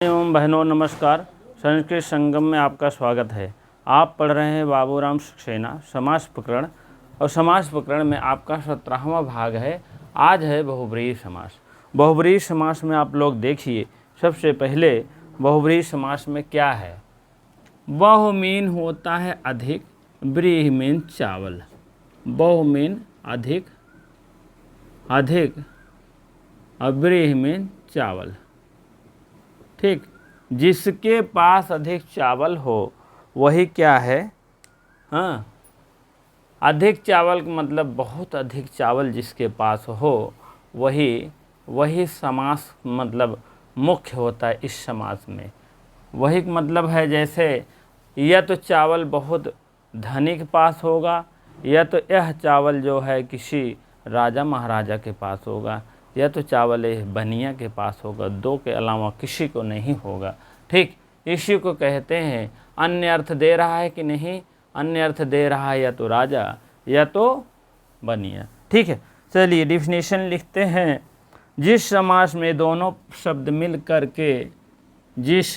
एवं बहनों नमस्कार। संस्कृत संगम में आपका स्वागत है। आप पढ़ रहे हैं बाबूराम सक्सेना समास प्रकरण, और समास प्रकरण में आपका 17वां भाग है। आज है बहुब्रीहि समास। बहुब्रीहि समास में आप लोग देखिए, सबसे पहले बहुब्रीहि समास में क्या है। बहु मीन होता है अधिक, व्रीहि मीन चावल। बहु मीन अधिक, अधिक और व्रीहि मीन चावल। ठीक, जिसके पास अधिक चावल हो वही क्या है। हाँ, अधिक चावल का मतलब बहुत अधिक चावल जिसके पास हो वही समास मतलब मुख्य होता है इस समास में। वही मतलब है, जैसे या तो चावल बहुत धनी के पास होगा, या तो यह चावल जो है किसी राजा महाराजा के पास होगा, या तो चावल यह बनिया के पास होगा। दो के अलावा किसी को नहीं होगा। ठीक, इसी को कहते हैं। अन्य अर्थ दे रहा है कि नहीं, अन्य अर्थ दे रहा है या तो राजा या तो बनिया। ठीक है, चलिए डिफिनेशन लिखते हैं। जिस समास में दोनों शब्द मिल कर के, जिस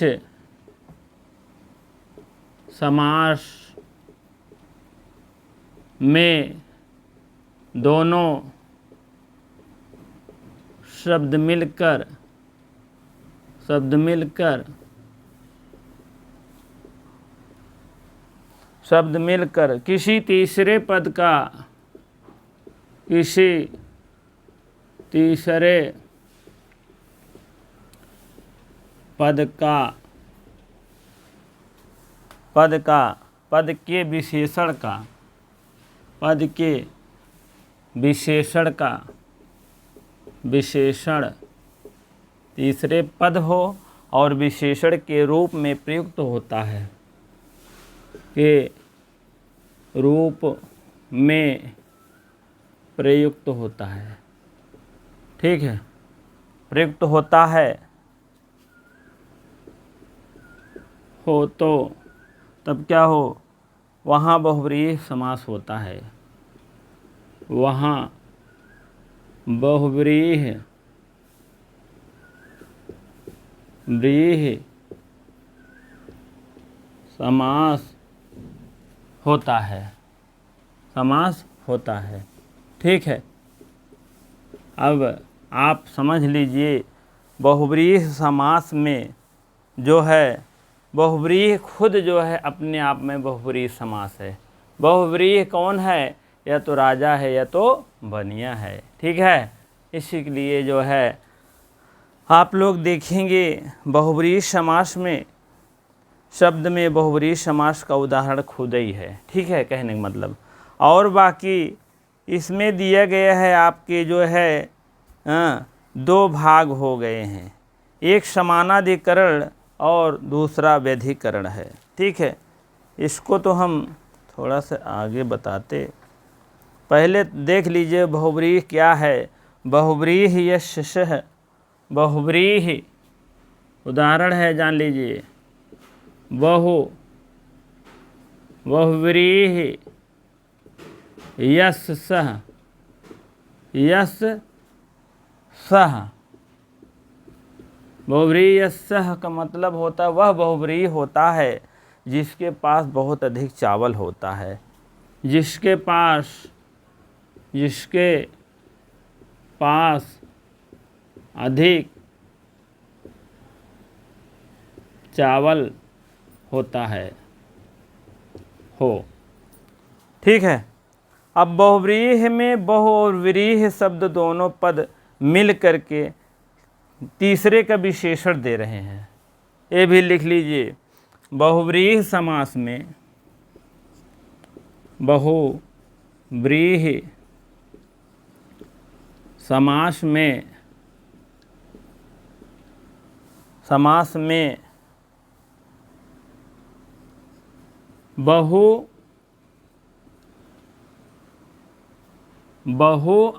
समास में दोनों शब्द मिलकर किसी तीसरे पद का पद के विशेषण तीसरे पद हो और विशेषण के रूप में प्रयुक्त होता है, के रूप में प्रयुक्त होता है। ठीक है, प्रयुक्त होता है हो तो तब क्या हो, वहाँ बहुब्रीहि समास होता है। वहाँ बहुब्रीहि समास होता है। ठीक है, अब आप समझ लीजिए बहुब्रीहि समास में जो है, बहुब्रीहि खुद जो है अपने आप में बहुब्रीहि समास है। बहुब्रीहि कौन है, या तो राजा है या तो बनिया है। ठीक है, इसी के लिए जो है आप लोग देखेंगे बहुब्रीहि समास में शब्द में बहुब्रीहि समास का उदाहरण खुद ही है। ठीक है, कहने का मतलब। और बाकी इसमें दिया गया है आपके जो है दो भाग हो गए हैं, एक समानाधिकरण और दूसरा व्यधिकरण है। ठीक है, इसको तो हम थोड़ा सा आगे बताते, पहले देख लीजिए बहुब्रीहि क्या है। बहुब्रीहि यस्य बहुब्रीहि उदाहरण है, जान लीजिए। बहुब्रीहि यस्य सः बहुब्रीहि यस्य का मतलब होता है वह बहुब्रीहि होता है जिसके पास बहुत अधिक चावल होता है। जिसके पास अधिक चावल होता है हो। ठीक है, अब बहुब्रीहि में बहु और व्रीहि शब्द दोनों पद मिल करके तीसरे का विशेषण दे रहे हैं। ये भी लिख लीजिए। बहुब्रीहि समास में बहुब्रीहि समास में बहु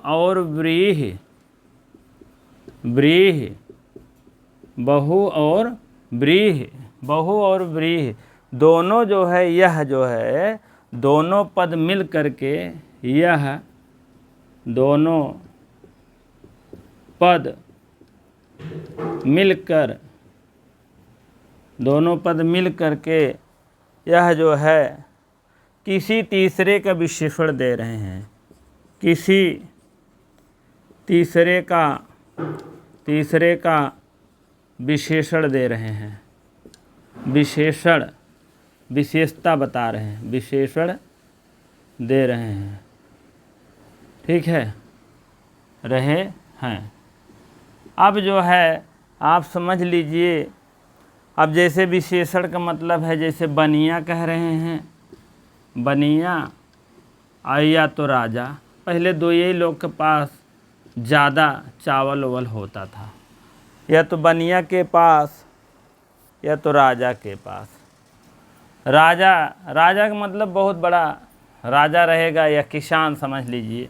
और व्रीहि बहु और व्रीहि दोनों जो है, यह जो है दोनों पद मिल करके, यह दोनों पद मिलकर दोनों पद मिल करके यह जो है किसी तीसरे का विशेषण दे रहे हैं, किसी तीसरे का विशेषण दे रहे हैं, विशेषण विशेषता बता रहे हैं, विशेषण दे रहे हैं। ठीक है, रहे हैं। अब जो है आप समझ लीजिए, अब जैसे विशेषण का मतलब है, जैसे बनिया कह रहे हैं, बनिया या तो राजा। पहले दो ही लोग के पास ज़्यादा चावल ओवल होता था, या तो बनिया के पास या तो राजा के पास। राजा का मतलब बहुत बड़ा राजा रहेगा, या किसान समझ लीजिए,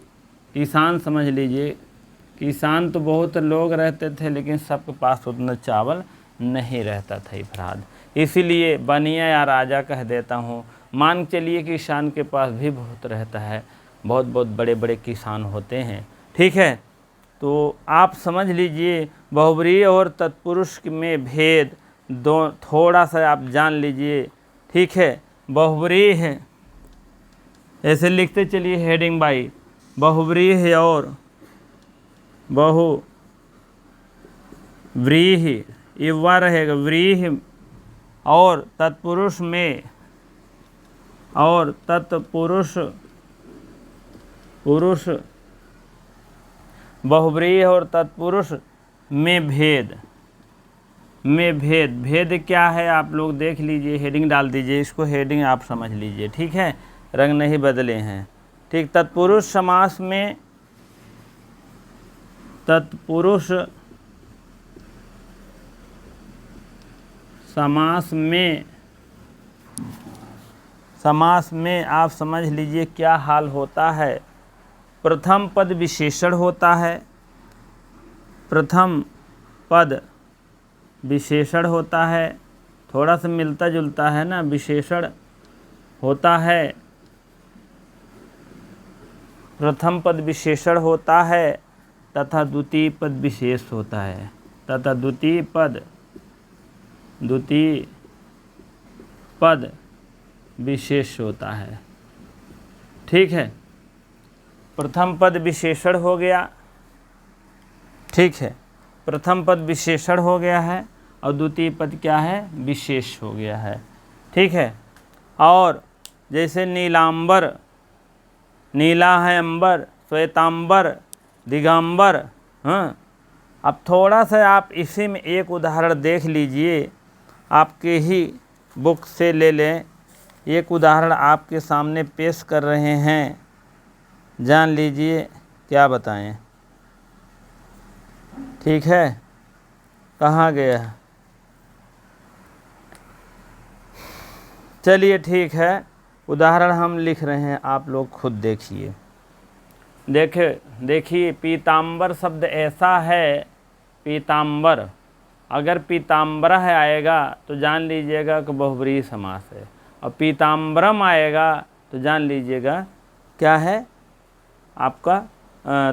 किसान समझ लीजिए। किसान तो बहुत लोग रहते थे, लेकिन सबके पास उतना चावल नहीं रहता था इफराद, इसीलिए बनिया या राजा कह देता हूँ। मान चलिए किसान के पास भी बहुत रहता है, बहुत बहुत बड़े बड़े किसान होते हैं। ठीक है, तो आप समझ लीजिए बहुब्रीहि और तत्पुरुष में भेद दो थोड़ा सा आप जान लीजिए। ठीक है, बहुब्रीहि है, ऐसे लिखते चलिए हेडिंग बाई, बहुब्रीहि और बहुव्रीहि, इवा रहेगा व्रीहि और तत्पुरुष में, और तत्पुरुष पुरुष, बहुब्रीहि और तत्पुरुष में भेद, भेद क्या है आप लोग देख लीजिए, हेडिंग डाल दीजिए, इसको हेडिंग आप समझ लीजिए। ठीक है, रंग नहीं बदले हैं। ठीक, तत्पुरुष समास में, तत्पुरुष समास में आप समझ लीजिए क्या हाल होता है। प्रथम पद विशेषण होता है, प्रथम पद विशेषण होता है, थोड़ा सा मिलता जुलता है ना, विशेषण होता है, प्रथम पद विशेषण होता है तथा द्वितीय पद विशेष होता है, तथा द्वितीय पद विशेष होता है। ठीक है, प्रथम पद विशेषण हो गया। ठीक है, प्रथम पद विशेषण हो गया है और द्वितीय पद क्या है, विशेष हो गया है। ठीक है, और जैसे नीलांबर, नीला है अंबर, श्वेतांबर, दिगंबर। हाँ, अब थोड़ा सा आप इसी में एक उदाहरण देख लीजिए, आपके ही बुक से ले लें, एक उदाहरण आपके सामने पेश कर रहे हैं, जान लीजिए क्या बताएं। ठीक है, कहाँ गया, चलिए ठीक है, उदाहरण हम लिख रहे हैं, आप लोग खुद देखिए। देखिए पीताम्बर शब्द ऐसा है, पीताम्बर, अगर पीताम्बरा है आएगा तो जान लीजिएगा कि बहुब्रीहि समास है, और पीताम्बरम आएगा तो जान लीजिएगा क्या है, आपका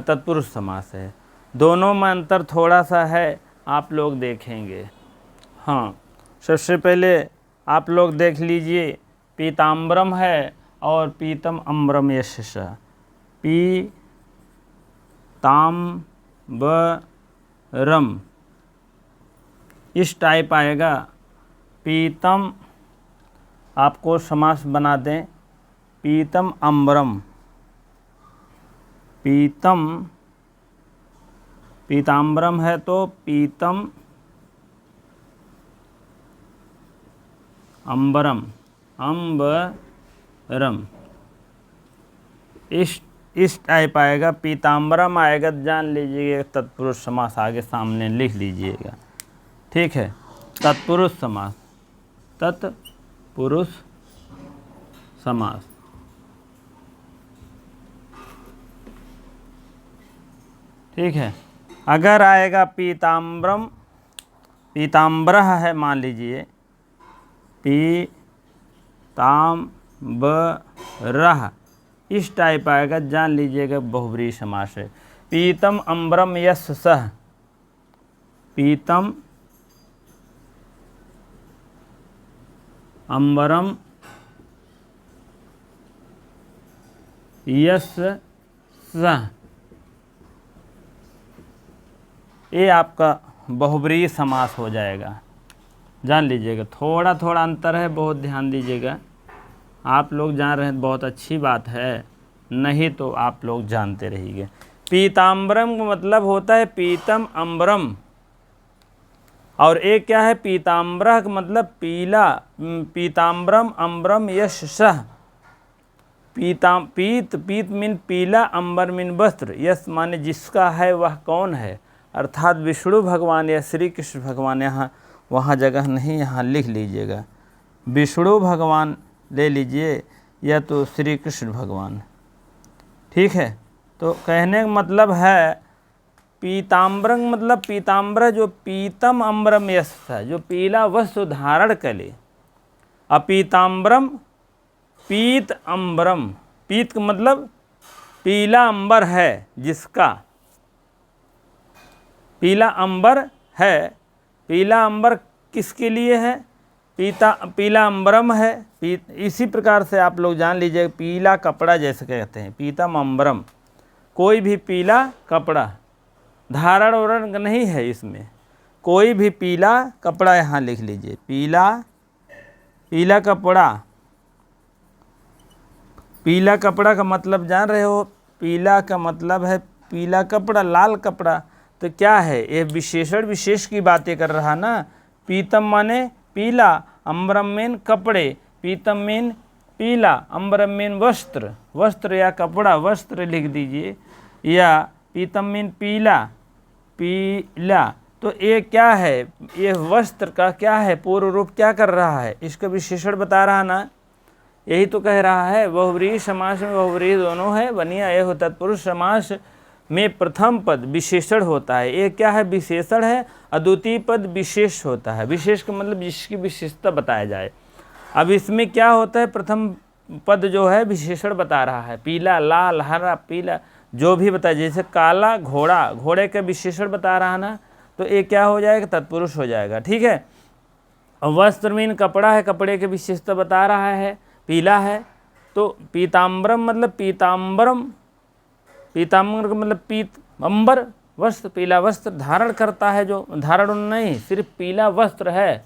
तत्पुरुष समास है। दोनों में अंतर थोड़ा सा है, आप लोग देखेंगे। हाँ, सबसे पहले आप लोग देख लीजिए, पीताम्बरम है और पीतम अम्बरम यश, पीताम्बरम इस टाइप आएगा। पीतम आपको समास बना दें, पीतम अम्बरम, पीताम्बरम है तो पीतम अम्बरम, इस टाइप आएगा। पीताम्बरम आएगा, जान लीजिएगा तत्पुरुष समास आगे सामने लिख लीजिएगा। ठीक है, तत्पुरुष समास, तत्पुरुष समास। ठीक है, अगर आएगा पीताम्बरम, पीताम्बरः है मान लीजिए, पीताम्बरः इस टाइप आएगा, जान लीजिएगा बहुब्रीहि समास है। पीतम अम्बरम यस्य सः, पीतम अंबरम यश सह, ये आपका बहुब्रीहि समास हो जाएगा। जान लीजिएगा, थोड़ा थोड़ा अंतर है, बहुत ध्यान दीजिएगा। आप लोग जान रहे हैं बहुत अच्छी बात है, नहीं तो आप लोग जानते रहिए। पीताम्बरम का मतलब होता है पीतम अम्बरम, और एक क्या है पीताम्बरः का मतलब पीला। पीताम्बरम अम्बरम यश सह, पीत पीत मीन पीला, अंबर मीन वस्त्र, यश माने जिसका है वह कौन है, अर्थात विष्णु भगवान या श्री कृष्ण भगवान। यहाँ वहाँ जगह नहीं, यहाँ लिख लीजिएगा, विष्णु भगवान ले लीजिए या तो श्री कृष्ण भगवान, ठीक है। तो कहने का मतलब है पीताम्बरम मतलब पीताम्बर जो पीतम अम्बरम यश है, जो पीला वस्त्र धारण करे। अपीताम्बरम पीत अम्बरम, पीत का मतलब पीला अंबर है जिसका, पीला अंबर है। पीला अंबर किसके लिए है, पीला अंबरम है। इसी प्रकार से आप लोग जान लीजिए, पीला कपड़ा जैसे कहते हैं पीतम अम्बरम, कोई भी पीला कपड़ा, धारण वरण नहीं है इसमें, कोई भी पीला कपड़ा यहाँ लिख लीजिए, पीला पीला कपड़ा। पीला कपड़ा का मतलब जान रहे हो, पीला का मतलब है पीला कपड़ा, लाल कपड़ा। तो क्या है ये विशेषण विशेष की बातें कर रहा ना। पीतम माने पीला, अम्बरम मीन कपड़े, पीतम मीन पीला, अम्बरम मीन वस्त्र, वस्त्र या कपड़ा, वस्त्र लिख दीजिए, या पीतम मीन पीला, पीला। तो ये क्या है, ये वस्त्र का क्या है, पूर्व रूप क्या कर रहा है, इसका विशेषण बता रहा ना। यही तो कह रहा है, बहुब्रीहि समास में बहुब्रीहि दोनों है, बनिया ये हो। तत्पुरुष समास में प्रथम पद विशेषण होता है, ये क्या है विशेषण है, और द्वितीय पद विशेष होता है। विशेष का मतलब जिसकी विशेषता बताया जाए। अब इसमें क्या होता है, प्रथम पद जो है विशेषण बता रहा है, पीला, लाल, हरा, पीला जो भी बताया, जैसे काला घोड़ा, घोड़े का विशेषण बता रहा ना, तो ये क्या हो जाएगा, तत्पुरुष हो जाएगा, ठीक है। और वस्त्र मीन कपड़ा है, कपड़े की विशेषता बता रहा है, पीला है। तो पीताम्बरम मतलब पीताम्बरम, पीताम्बर का मतलब पीत अंबर, वस्त्र, पीला वस्त्र धारण करता है, जो धारण नहीं सिर्फ पीला वस्त्र है,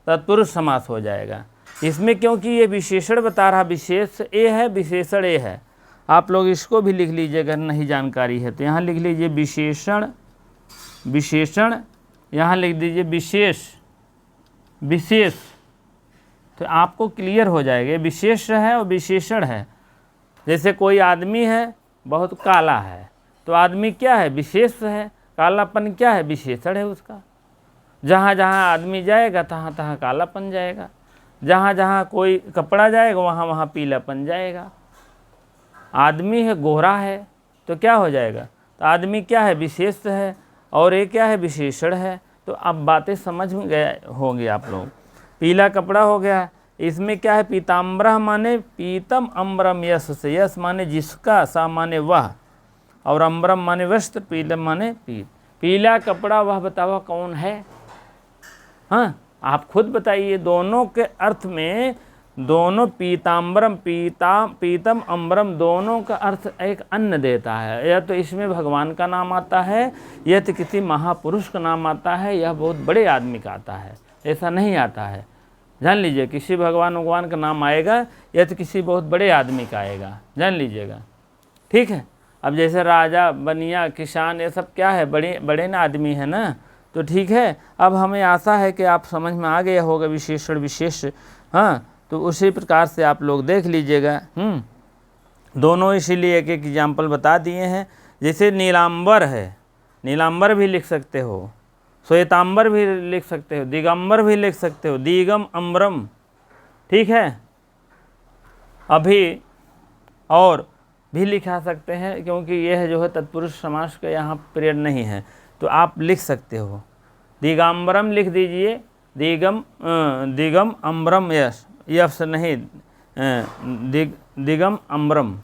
तत्पुरुष समास हो जाएगा इसमें, क्योंकि ये विशेषण बता रहा, विशेष ए है, विशेषण ए है। आप लोग इसको भी लिख लीजिए अगर नहीं जानकारी है तो, यहाँ लिख लीजिए विशेषण, विशेषण, यहाँ लिख दीजिए विशेष, विशेष, तो आपको क्लियर हो जाएगा। विशेष है और विशेषण है। जैसे कोई आदमी है बहुत काला है, तो आदमी क्या है, विशेष है, कालापन क्या है, विशेषण है उसका। जहाँ जहाँ आदमी जाएगा तहाँ तहाँ कालापन जाएगा, जहाँ जहाँ कोई कपड़ा जाएगा वहाँ वहाँ पीलापन जाएगा। आदमी है गोरा है तो क्या हो जाएगा, तो आदमी क्या है, विशेष है, और ये क्या है, विशेषण है। तो अब बातें समझ में गए होंगे आप लोग। पीला कपड़ा हो गया, इसमें क्या है, पीताम्बरः माने पीतम अम्बरम यश से, यश माने जिसका, सा माने वह, और अम्बरम माने वस्त्र, पीलम माने पीत। पीला कपड़ा वह बताओ कौन है, हाँ आप खुद बताइए। दोनों के अर्थ में, दोनों पीताम्बरम, पीतम अम्बरम, दोनों का अर्थ एक अन्न देता है। या तो इसमें भगवान का नाम आता है, या तो किसी महापुरुष का नाम आता है, या बहुत बड़े आदमी का आता है, ऐसा नहीं आता है। जान लीजिए, किसी भगवान का नाम आएगा या तो किसी बहुत बड़े आदमी का आएगा, जान लीजिएगा, ठीक है। अब जैसे राजा, बनिया, किसान, ये सब क्या है, बड़े बड़े ना आदमी है ना, तो ठीक है। अब हमें आशा है कि आप समझ में आ गया होगा विशेषण विशेष, हाँ। तो उसी प्रकार से आप लोग देख लीजिएगा। दोनों इसीलिए एक एक एग्जाम्पल बता दिए हैं। जैसे नीलांबर है, नीलांबर भी लिख सकते हो, श्वेतांबर भी लिख सकते हो, दिगंबर भी लिख सकते हो, दिगम अम्बरम, ठीक है। अभी और भी लिखा सकते हैं, क्योंकि यह जो है तत्पुरुष समास का यहाँ पीरियड नहीं है, तो आप लिख सकते हो। दिगंबरम लिख दीजिए, दिगम अम्बरम, यश नहीं, दिगम अम्बरम।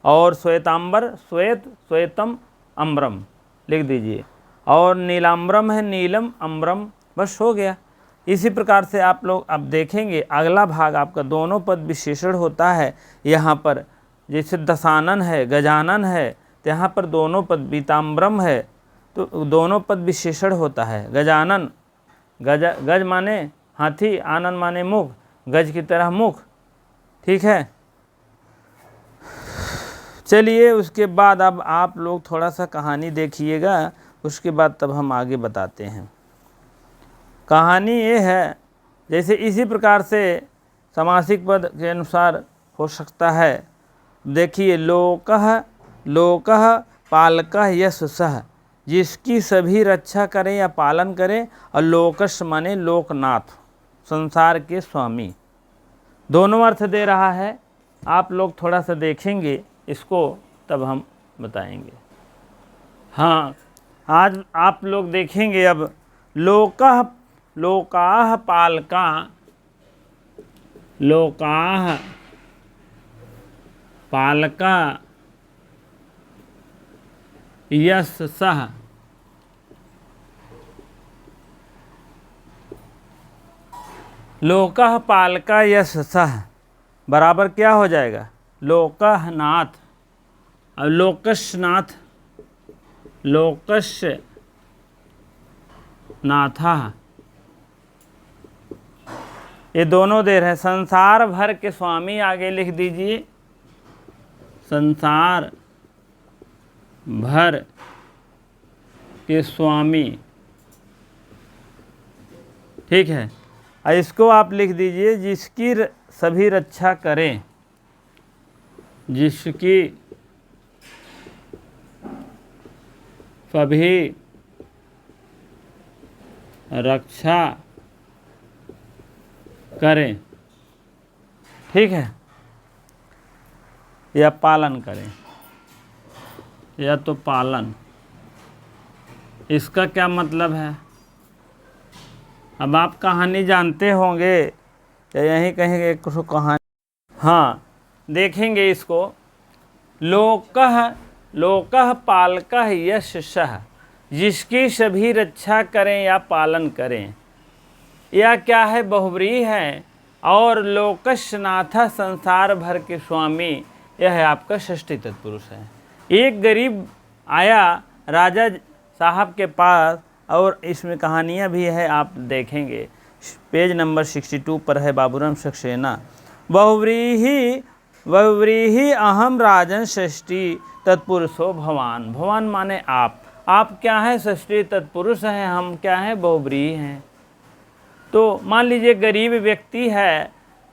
और श्वेतांबर, श्वेत, श्वेतम अम्बरम लिख दीजिए। और नीलांबरम है, नीलम अम्बरम, बस हो गया। इसी प्रकार से आप लोग अब देखेंगे अगला भाग आपका दोनों पद विशेषण होता है। यहाँ पर जैसे दशानन है, गजानन है, तो यहाँ पर दोनों पद, पीताम्बरम है तो दोनों पद विशेषण होता है। गजानन, गज माने हाथी, आनन माने मुख, गज की तरह मुख, ठीक है। चलिए उसके बाद अब आप लोग थोड़ा सा कहानी देखिएगा, उसके बाद तब हम आगे बताते हैं। कहानी ये है, जैसे इसी प्रकार से समासिक पद के अनुसार हो सकता है। देखिए, लोकः, लोकः पालकः यश सह, जिसकी सभी रक्षा करें या पालन करें, और लोकश माने लोकनाथ, संसार के स्वामी। दोनों अर्थ दे रहा है। आप लोग थोड़ा सा देखेंगे इसको, तब हम बताएंगे। हाँ, आज आप लोग देखेंगे अब लोकः, लोकाः पालका, लोकाः पालका यश सह, लोकः पालका यश सह बराबर क्या हो जाएगा? लोकः नाथ और लोकश नाथ, लोकश नाथा, ये दोनों दे रहे हैं। संसार भर के स्वामी आगे लिख दीजिए, संसार भर के स्वामी, ठीक है। और इसको आप लिख दीजिए, जिसकी सभी रक्षा करें, जिसकी सभी रक्षा करें, ठीक है, या पालन करें, या तो पालन, इसका क्या मतलब है? अब आप कहानी जानते होंगे या यहीं कहेंगे कुछ कहानी? हाँ, देखेंगे इसको। लोकः, लोकः पालकः यश सह, जिसकी सभी रक्षा करें या पालन करें, यह क्या है? बहुव्रीहि है। और लोकशनाथ, संसार भर के स्वामी, यह है आपका षष्ठी तत्पुरुष है। एक गरीब आया राजा साहब के पास, और इसमें कहानियाँ भी है, आप देखेंगे पेज नंबर 62 पर है, बाबूराम सक्सेना। बहुव्रीहि, बहुव्रीहि अहम राजन षष्ठी तत्पुरुषो भवान, भवान माने आप क्या हैं? षष्ठी तत्पुरुष हैं, हम क्या हैं? बहुव्रीहि हैं। तो मान लीजिए गरीब व्यक्ति है,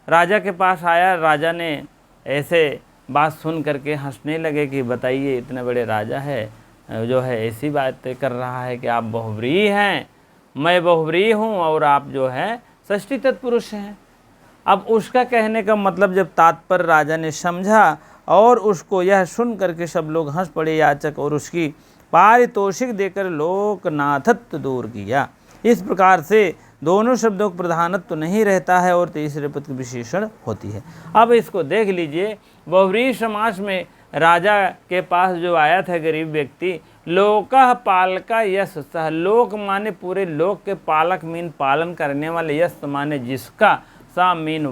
राजा के पास आया, राजा ने ऐसे बात सुन करके हंसने लगे कि बताइए, इतने बड़े राजा है जो है ऐसी बातें कर रहा है कि आप बहुव्रीहि हैं, मैं बहुव्रीहि हूँ और आप जो है षष्ठी तत्पुरुष हैं। अब उसका कहने का मतलब जब तात्पर्य राजा ने समझा, और उसको यह सुन करके सब लोग हंस पड़े याचक, और उसकी पारितोषिक देकर लोकनाथत्व दूर किया। इस प्रकार से दोनों शब्दों का प्रधानत्व तो नहीं रहता है और तीसरे पद की विशेषण होती है। अब इसको देख लीजिए, बहुव्रीहि समास में राजा के पास जो आया था गरीब व्यक्ति, लोकः पालका यश सह, लोक माने पूरे लोक के, पालक मीन पालन करने वाले, यश माने जिसका, सा मीन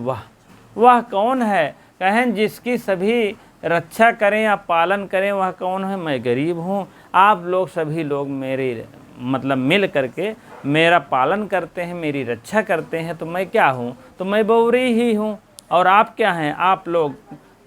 वह कौन है? कहें जिसकी सभी रक्षा करें या पालन करें, वह कौन है? मैं गरीब हूँ, आप लोग सभी लोग मेरे मतलब मिल करके मेरा पालन करते हैं, मेरी रक्षा करते हैं, तो मैं क्या हूँ? तो मैं बहुव्रीहि ही हूँ। और आप क्या हैं? आप लोग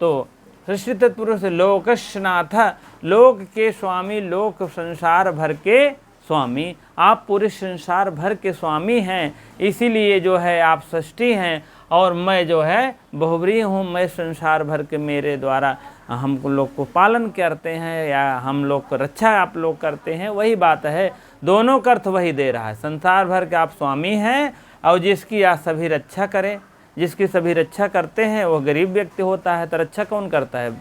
तो षष्ठी तत्पुरुष, लोकशनाथ, लोक के स्वामी, लोक संसार भर के स्वामी, आप पूरे संसार भर के स्वामी हैं, इसीलिए जो है आप षष्ठी हैं, और मैं जो है बहुव्रीहि हूँ, मैं संसार भर के, मेरे द्वारा हम लोग को पालन करते हैं या हम लोग को रक्षा आप लोग करते हैं, वही बात है। दोनों का अर्थ वही दे रहा है। संसार भर के आप स्वामी हैं, और जिसकी आप सभी रक्षा करें, जिसकी सभी रक्षा करते हैं वो गरीब व्यक्ति होता है, तो रक्षा कौन करता है?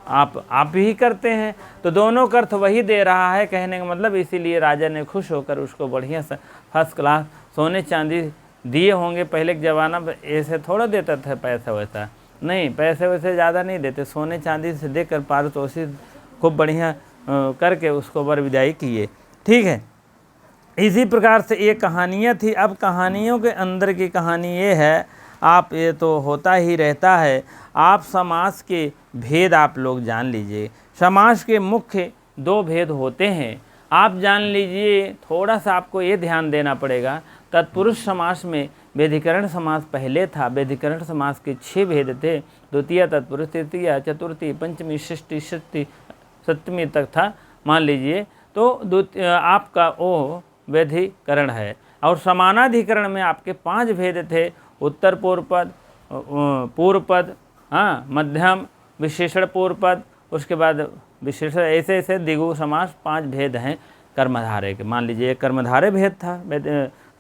आप ही करते हैं। तो दोनों का अर्थ वही दे रहा है, कहने का मतलब। इसीलिए राजा ने खुश होकर उसको बढ़िया सा फर्स्ट क्लास सोने चांदी दिए होंगे। पहले के ज़माना में ऐसे थोड़ा देता था पैसा वैसा, नहीं, पैसे वैसे ज़्यादा नहीं देते, सोने चांदी से देकर पारितोषिक खूब बढ़िया करके उसको वर विदाई किए, ठीक है। इसी प्रकार से ये कहानियाँ थी। अब कहानियों के अंदर की कहानी ये है, आप ये तो होता ही रहता है, आप समास के भेद आप लोग जान लीजिए। समास के मुख्य 2 भेद होते हैं, आप जान लीजिए। थोड़ा सा आपको ये ध्यान देना पड़ेगा, तत्पुरुष समास में व्यधिकरण समास पहले था। व्यधिकरण समास के 6 भेद थे, द्वितीय तत्पुरुष, तृतीय, चतुर्थी, पंचमी, षष्ठी, षष्ठी, सप्तमी तक था मान लीजिए। तो आपका वो व्यधिकरण है। और समानाधिकरण में आपके 5 भेद थे, उत्तर पूर्व पद, पूर्व पद, हाँ, मध्यम, विशेषण पूर्व पद, उसके बाद विशेषण, ऐसे ऐसे द्विगु समास 5 भेद हैं कर्मधारय के। मान लीजिए एक कर्मधारय भेद था,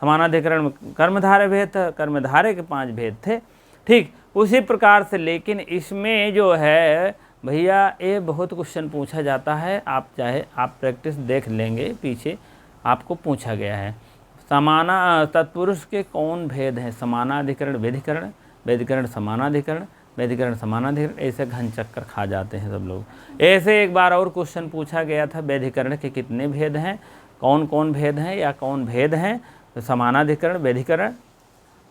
समानाधिकरण में कर्मधारय भेद था, कर्मधारय के 5 भेद थे। ठीक उसी प्रकार से, लेकिन इसमें जो है भैया ये बहुत क्वेश्चन पूछा जाता है, आप चाहे आप प्रैक्टिस देख लेंगे, पीछे आपको पूछा गया है। समाना तत्पुरुष के कौन भेद हैं? समानाधिकरण, व्यधिकरण, व्यधिकरण समानाधिकरण, व्यधिकरण समानाधिकरण, ऐसे घन चक्कर खा जाते हैं सब लोग। ऐसे एक बार और क्वेश्चन पूछा गया था, व्यधिकरण के कितने भेद हैं, कौन कौन भेद हैं या कौन भेद हैं? तो समानाधिकरण, व्यधिकरण,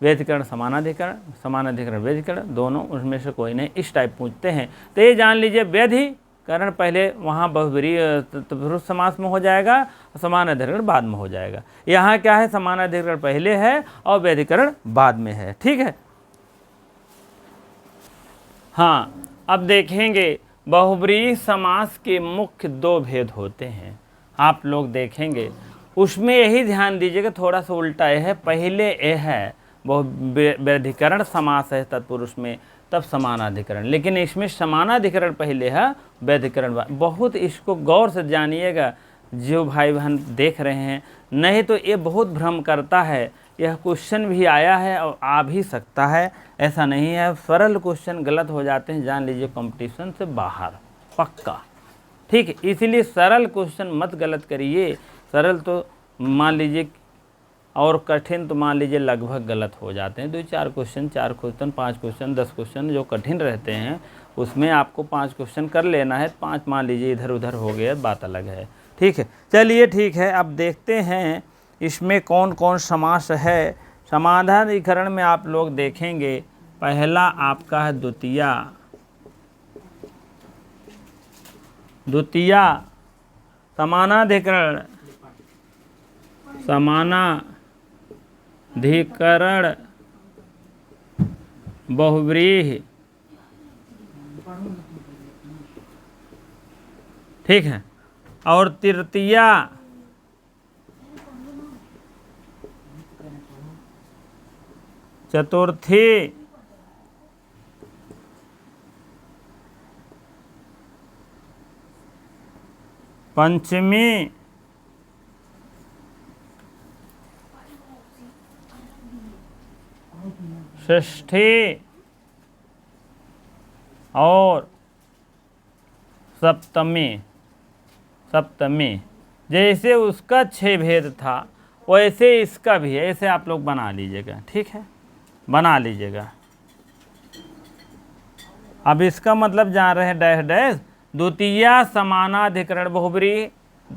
व्यधिकरण समानाधिकरण, समानाधिकरण व्यधिकरण, दोनों उसमें से कोई नहीं, इस टाइप पूछते हैं। तो ये जान लीजिए, व्यधिकरण पहले वहाँ बहुब्रीहि तत्पुरुष समास में हो जाएगा, समानाधिकरण बाद में हो जाएगा। यहाँ क्या है, समानाधिकरण पहले है और व्यधिकरण बाद में है। ठीक है। हाँ, अब देखेंगे बहुब्रीहि समास के मुख्य 2 भेद होते हैं, आप लोग देखेंगे। उसमें यही ध्यान दीजिएगा, थोड़ा सा उल्टा है। पहले ये है व्यधिकरण समास है तत्पुरुष में, तब समानाधिकरण, लेकिन इसमें समानाधिकरण पहले है, व्यधिकरण बाद। बहुत इसको गौर से जानिएगा जो भाई बहन देख रहे हैं, नहीं तो ये बहुत भ्रम करता है। यह क्वेश्चन भी आया है और आ भी सकता है, ऐसा नहीं है। सरल क्वेश्चन गलत हो जाते हैं, जान लीजिए कंपटीशन से बाहर पक्का। ठीक है, इसीलिए सरल क्वेश्चन मत गलत करिए। सरल तो मान लीजिए, और कठिन तो मान लीजिए लगभग गलत हो जाते हैं। 2-4 क्वेश्चन, 4 क्वेश्चन, 5 क्वेश्चन, 10 क्वेश्चन जो कठिन रहते हैं, उसमें आपको 5 क्वेश्चन कर लेना है। 5 मान लीजिए इधर उधर हो गया, बात अलग है। ठीक है, चलिए ठीक है। अब देखते हैं इसमें कौन कौन समास है। समानाधिकरण में आप लोग देखेंगे, पहला आपका है द्वितीया। द्वितीया समानाधिकरण, समानाधिकरण बहुब्रीहि। ठीक है। और तृतीया चतुर्थी, पंचमी, षष्ठी और सप्तमी। सप्तमी जैसे उसका 6 भेद था वैसे इसका भी है, ऐसे आप लोग बना लीजिएगा। ठीक है, बना लीजिएगा। अब इसका मतलब जान रहे हैं डैश डैश। द्वितीया समानाधिकरण बहुब्रीहि,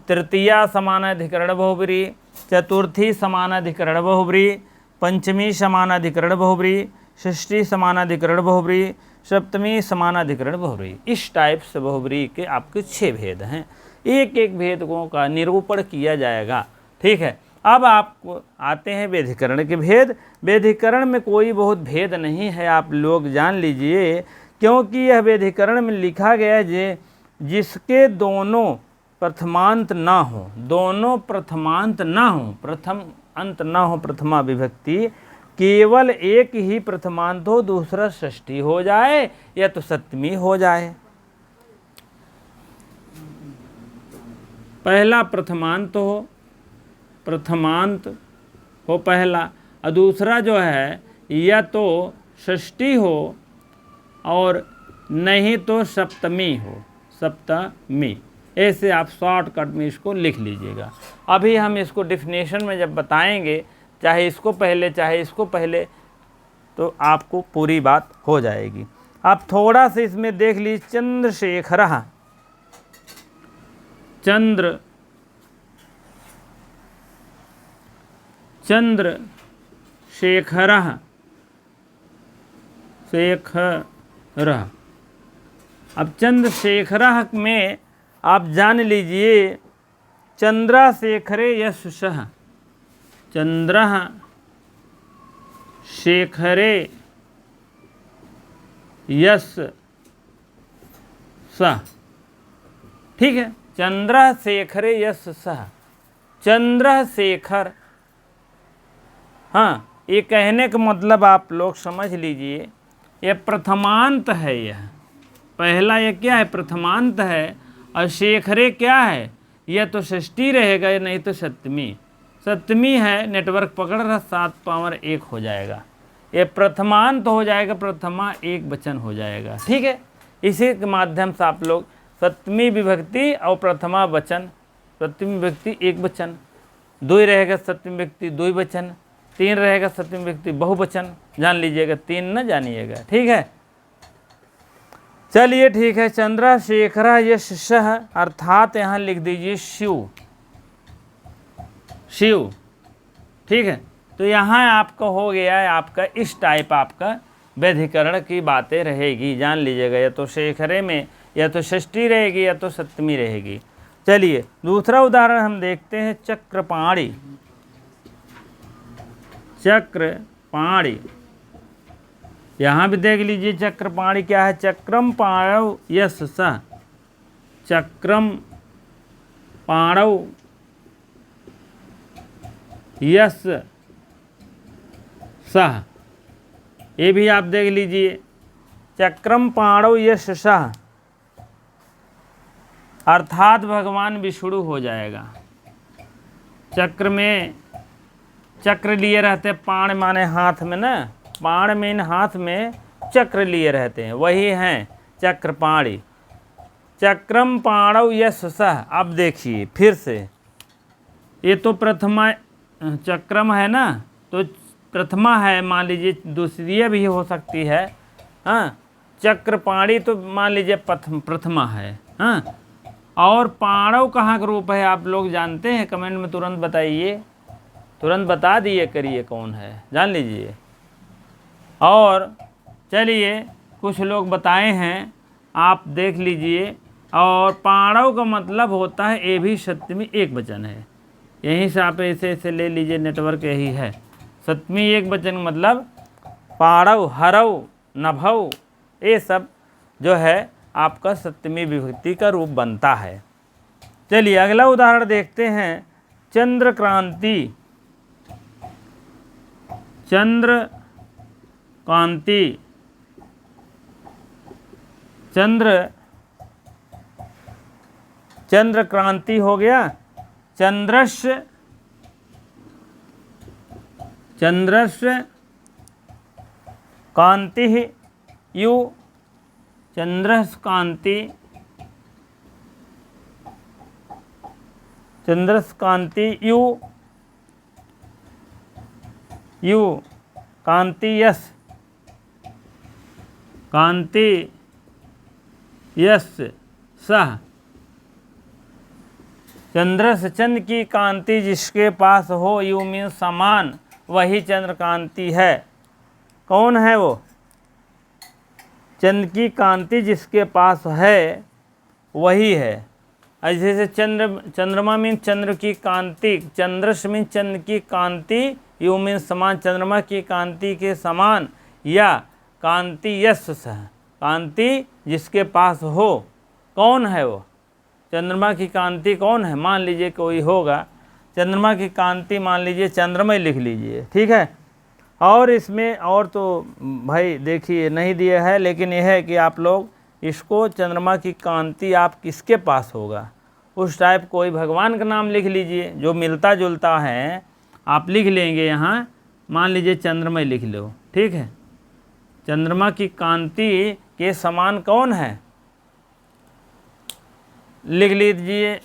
तृतीया समानाधिकरण बहुब्रीहि, चतुर्थी समानाधिकरण बहुब्रीहि, पंचमी समानाधिकरण बहुब्रीहि, षष्ठी समानाधिकरण बहुब्रीहि, सप्तमी समानाधिकरण बहुब्रीहि। इस टाइप से बहुब्रीहि के आपके 6 भेद हैं। एक एक भेदों का निरूपण किया जाएगा। ठीक है। अब आपको आते हैं व्यधिकरण के भेद। व्यधिकरण में कोई बहुत भेद नहीं है, आप लोग जान लीजिए, क्योंकि यह व्यधिकरण में लिखा गया है जिसके दोनों प्रथमांत ना हो, दोनों प्रथमांत ना हो, प्रथम अंत ना हो, प्रथमा विभक्ति, केवल एक ही प्रथमांत हो, दूसरा षष्ठी हो जाए या तो सप्तमी हो जाए। पहला प्रथमांत हो, प्रथमांत हो पहला, और दूसरा जो है या तो षष्ठी हो और नहीं तो सप्तमी हो, सप्तमी। ऐसे आप शॉर्टकट में इसको लिख लीजिएगा। अभी हम इसको डिफिनेशन में जब बताएंगे, चाहे इसको पहले चाहे इसको पहले, तो आपको पूरी बात हो जाएगी। आप थोड़ा सा इसमें देख लीजिए, चंद्रशेखर, चंद्र चंद्रशेखरः शेखरः। अब चंद्रशेखरः में आप जान लीजिए चंद्रशेखरे यशः, चंद्रशेखरे यशः, ठीक है। चंद्रशेखरे यशः, चंद्रशेखर, हाँ, ये कहने का मतलब आप लोग समझ लीजिए ये प्रथमांत है। यह पहला ये क्या है, प्रथमांत है। और शेखरे क्या है, यह तो षष्ठी रहेगा, या नहीं तो सप्तमी। सप्तमी है, नेटवर्क पकड़ रहा, 7 पावर 1 हो जाएगा। ये प्रथमांत हो जाएगा, प्रथमा एक वचन हो जाएगा, ठीक है। इसी के माध्यम से आप लोग सप्तमी विभक्ति और प्रथमा वचन, सप्तमी विभक्ति एक वचन, 2 रहेगा सप्तमी विभक्ति 2 वचन, 3 रहेगा सप्तमी विभक्ति बहुवचन, जान लीजिएगा, 3 न जानिएगा, ठीक है। चलिए ठीक है। चंद्रशेखर यशः अर्थात यहाँ लिख दीजिए शिव, शिव, ठीक है। तो यहाँ आपका हो गया है, आपका इस टाइप आपका वैधिकरण की बातें रहेगी, जान लीजिएगा। या तो शेखरे में या तो षष्ठी रहेगी या तो सप्तमी रहेगी। चलिए दूसरा उदाहरण हम देखते हैं, चक्रपाणी। चक्रपाणी, यहाँ भी देख लीजिए चक्रपाणी क्या है, चक्रम पाणौ यशः, चक्रम पाणौ यशः, ये भी आप देख लीजिए चक्रम पाणौ यशः अर्थात भगवान विष्णु हो जाएगा। चक्र में चक्र लिए रहते, पाण माने हाथ में ना, पाण में इन हाथ में चक्र लिए रहते हैं, वही हैं चक्रपाणी। चक्रम पाणौ यशः, अब देखिए फिर से, ये तो प्रथमा चक्रम है ना, तो प्रथमा है, मान लीजिए दूसरी भी हो सकती है, हाँ। चक्रपाणी तो मान लीजिए प्रथमा है, हाँ। और पाणव कहाँ का रूप है आप लोग जानते हैं, कमेंट में तुरंत बताइए, तुरंत बता दिए करिए कौन है, जान लीजिए। और चलिए कुछ लोग बताए हैं, आप देख लीजिए। और पाणव का मतलब होता है, ये भी सप्तमी एक वचन है, यहीं से आप ऐसे ले लीजिए, नेटवर्क यही है। सप्तमी एक वचन मतलब पाणव, हरव, नभव, ये सब जो है आपका सप्तमी विभक्ति का रूप बनता है। चलिए अगला उदाहरण देखते हैं, चंद्रक्रांति। चंद्रकांति, चंद्रक्रांति हो गया। चंद्रस्य कांति यु, चंद्रकांति, यु, कांति यश, कांति यश सह। चंद्रस, चंद्र की कांति जिसके पास हो, यू मीन समान, वही चंद्रकांति है। कौन है वो? चंद्र की कांति जिसके पास है वही है। जैसे चंद्रमा मीन चंद्र की कांति, चंद्रस मीन चंद्र की कांति, यू मीन समान, चंद्रमा की कांति के समान, या कांति यश सह, कांति जिसके पास हो। कौन है वो? चंद्रमा की कांति कौन है? मान लीजिए कोई होगा, चंद्रमा की कांति मान लीजिए चंद्रमा ही लिख लीजिए, ठीक है। और इसमें और तो भाई देखिए नहीं दिया है, लेकिन यह है कि आप लोग इसको चंद्रमा की कांति आप किसके पास होगा उस टाइप कोई भगवान का नाम लिख लीजिए, जो मिलता जुलता है आप लिख लेंगे। यहाँ मान लीजिए चंद्रमा ही लिख लो, ठीक है। चंद्रमा की कांति के समान कौन है लिख लीजिए।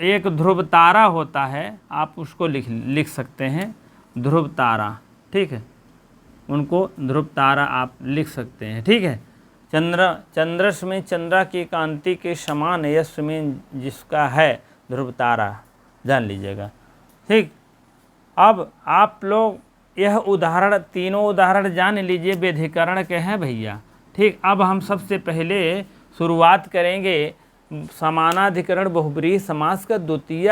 एक ध्रुव तारा होता है, आप उसको लिख सकते हैं, ध्रुव तारा, ठीक है। उनको ध्रुव तारा आप लिख सकते हैं, ठीक है। चंद्रस में चंद्रा की कांति के समान यश में जिसका है ध्रुव तारा, जान लीजिएगा, ठीक। अब आप लोग यह उदाहरण, तीनों उदाहरण जान लीजिए, व्यधिकरण के हैं भैया। ठीक, अब हम सबसे पहले शुरुआत करेंगे समानाधिकरण बहुब्रीहि समास का, द्वितीय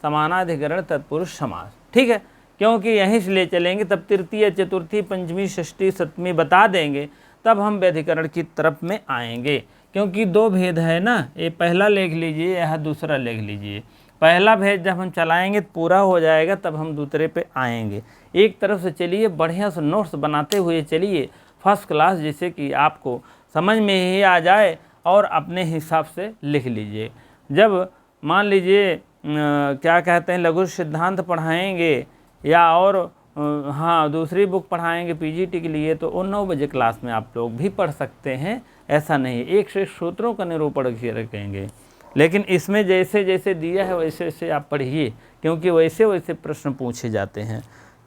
समानाधिकरण तत्पुरुष समास। ठीक है, क्योंकि यहीं से ले चलेंगे, तब तृतीय, चतुर्थी, पंचमी, षष्ठी, सप्तमी बता देंगे, तब हम व्यधिकरण की तरफ में आएंगे। क्योंकि दो भेद है ना, ये पहला लिख लीजिए, यह दूसरा लिख लीजिए। पहला भेद जब हम चलाएंगे पूरा हो जाएगा, तब हम दूसरे पे आएंगे। एक तरफ से चलिए, बढ़िया से नोट्स बनाते हुए चलिए, फर्स्ट क्लास, जिससे कि आपको समझ में ही आ जाए और अपने हिसाब से लिख लीजिए। जब मान लीजिए क्या कहते हैं, लघु सिद्धांत पढ़ाएंगे या और हाँ दूसरी बुक पढ़ाएंगे पीजीटी के लिए, तो 9 बजे क्लास में आप लोग भी पढ़ सकते हैं। ऐसा नहीं, एक से एक सूत्रों का निरूपण रखेंगे, लेकिन इसमें जैसे जैसे दिया है वैसे वैसे आप पढ़िए, क्योंकि वैसे वैसे प्रश्न पूछे जाते हैं।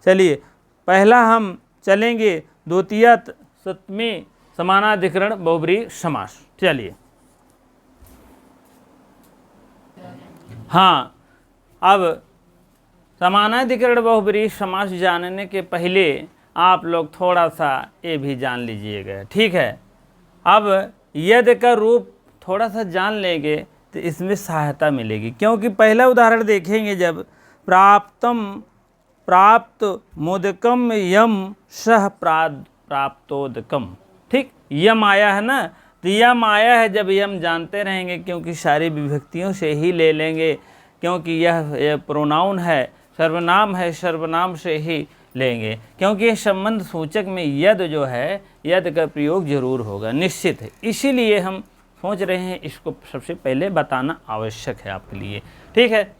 चलिए, पहला हम चलेंगे द्वितीय सप्तमी समानाधिकरण बहुब्रीहि समास। चलिए, हाँ, अब समानाधिकरण बहुब्रीहि समास जानने के पहले आप लोग थोड़ा सा ये भी जान लीजिएगा। ठीक है, अब यदि का रूप थोड़ा सा जान लेंगे तो इसमें सहायता मिलेगी। क्योंकि पहला उदाहरण देखेंगे, जब प्राप्त मोदकम यम सह प्राप्तोदकम। ठीक, यम आया है ना, तो यम आया है, जब यम जानते रहेंगे, क्योंकि सारी विभक्तियों से ही ले लेंगे, क्योंकि यह प्रोनाउन है, सर्वनाम है, सर्वनाम से ही लेंगे, क्योंकि यह संबंध सूचक में यद जो है, यद का प्रयोग जरूर होगा, निश्चित है। इसीलिए हम सोच रहे हैं इसको सबसे पहले बताना आवश्यक है आपके लिए। ठीक है,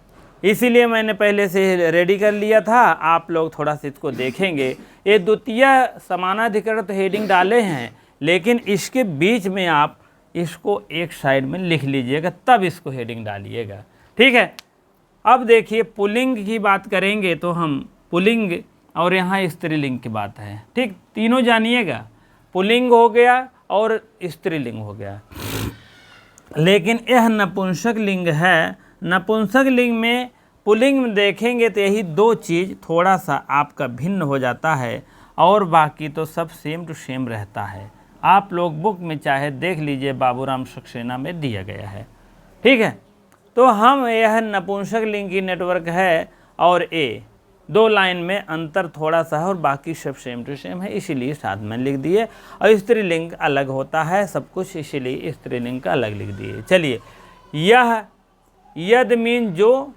इसीलिए मैंने पहले से रेडी कर लिया था। आप लोग थोड़ा सा इसको देखेंगे। ये द्वितीय समानाधिकरण तो हेडिंग डाले हैं, लेकिन इसके बीच में आप इसको एक साइड में लिख लीजिएगा, तब इसको हेडिंग डालिएगा। ठीक है, अब देखिए पुल्लिंग की बात करेंगे तो हम पुल्लिंग और यहाँ स्त्रीलिंग की बात है। ठीक, तीनों जानिएगा, पुल्लिंग हो गया और स्त्रीलिंग हो गया, लेकिन यह नपुंसक लिंग है। नपुंसक लिंग में पुल्लिंग में देखेंगे तो यही दो चीज़ थोड़ा सा आपका भिन्न हो जाता है, और बाकी तो सब सेम टू सेम रहता है। आप लोग बुक में चाहे देख लीजिए, बाबूराम सक्सेना में दिया गया है। ठीक है, तो हम यह नपुंसक लिंग की नेटवर्क है, और ए दो लाइन में अंतर थोड़ा सा है, और बाकी सब सेम टू सेम है, इसीलिए साथ में लिख दिए। और स्त्रीलिंग अलग होता है सब कुछ, इसीलिए स्त्रीलिंग का अलग लिख दिए। चलिए, यह यद मीन जो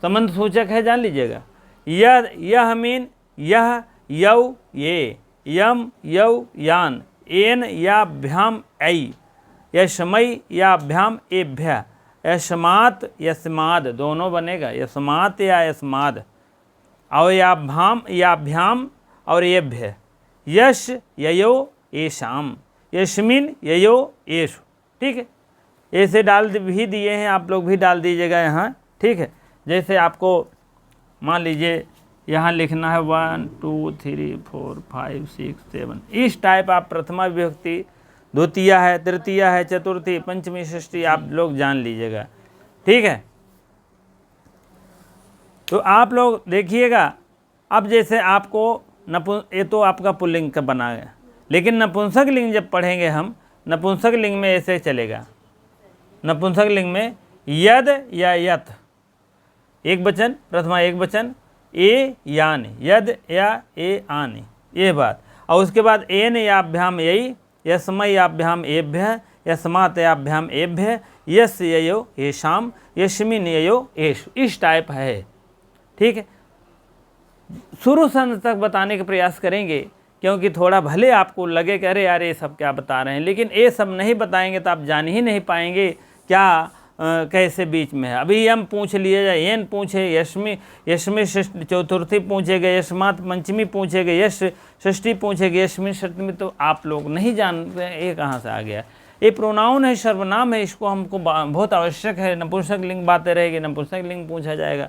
संबंध सूचक है, जान लीजिएगा। यह मीन यह, यौ ये, यम यौ यान, एन या भ्याम ऐ, यशमय या भ्याम एभ्य, यस्मात् यस्माद, दोनों बनेगा, यस्मात् या यस्माद, और या भ्याम और एभ्य, यश ययो येषाम, यस्मिन ययो येषु। ठीक है, ऐसे डाल भी दिए हैं, आप लोग भी डाल दीजिएगा यहाँ। ठीक है, जैसे आपको मान लीजिए यहाँ लिखना है 1 2 3 4 5 6 7, इस टाइप आप प्रथमा विभक्ति, द्वितीय है, तृतीय है, चतुर्थी, पंचमी, षष्ठी आप लोग जान लीजिएगा। ठीक है, तो आप लोग देखिएगा। अब जैसे आपको ये तो आपका पुल्लिंग का बना है, लेकिन नपुंसक लिंग जब पढ़ेंगे हम, नपुंसक लिंग में ऐसे चलेगा। नपुंसक लिंग में यद या यत, एक वचन, प्रथमा एक वचन, ए यानि, यद या ए आनि, ये बात। और उसके बाद एन याभ्याम यई, यस्मय याभ्याम एभ्य, यस्मात् याभ्याम एभ्य, यस ययो येषाम, यस्मिन ययो येषु, इस टाइप है। ठीक है, शुरू से अंत तक बताने का प्रयास करेंगे, क्योंकि थोड़ा भले आपको लगे कि अरे यार ये सब क्या बता रहे हैं, लेकिन ये सब नहीं बताएंगे तो आप जान ही नहीं पाएंगे क्या कैसे बीच में है। अभी यम पूछ लिया जाए, एन पूछे, यशमी चतुर्थी पूछेगा, यशमात पंचमी पूछेगा, यश षष्ठी पूछेगा, यशमी सप्तमी, तो आप लोग नहीं जानते ये कहाँ से आ गया। ये प्रोनाउन है, सर्वनाम है, इसको हमको बहुत आवश्यक है। नपुंसक लिंग बातें रहेगी, नपुंसक लिंग पूछा जाएगा।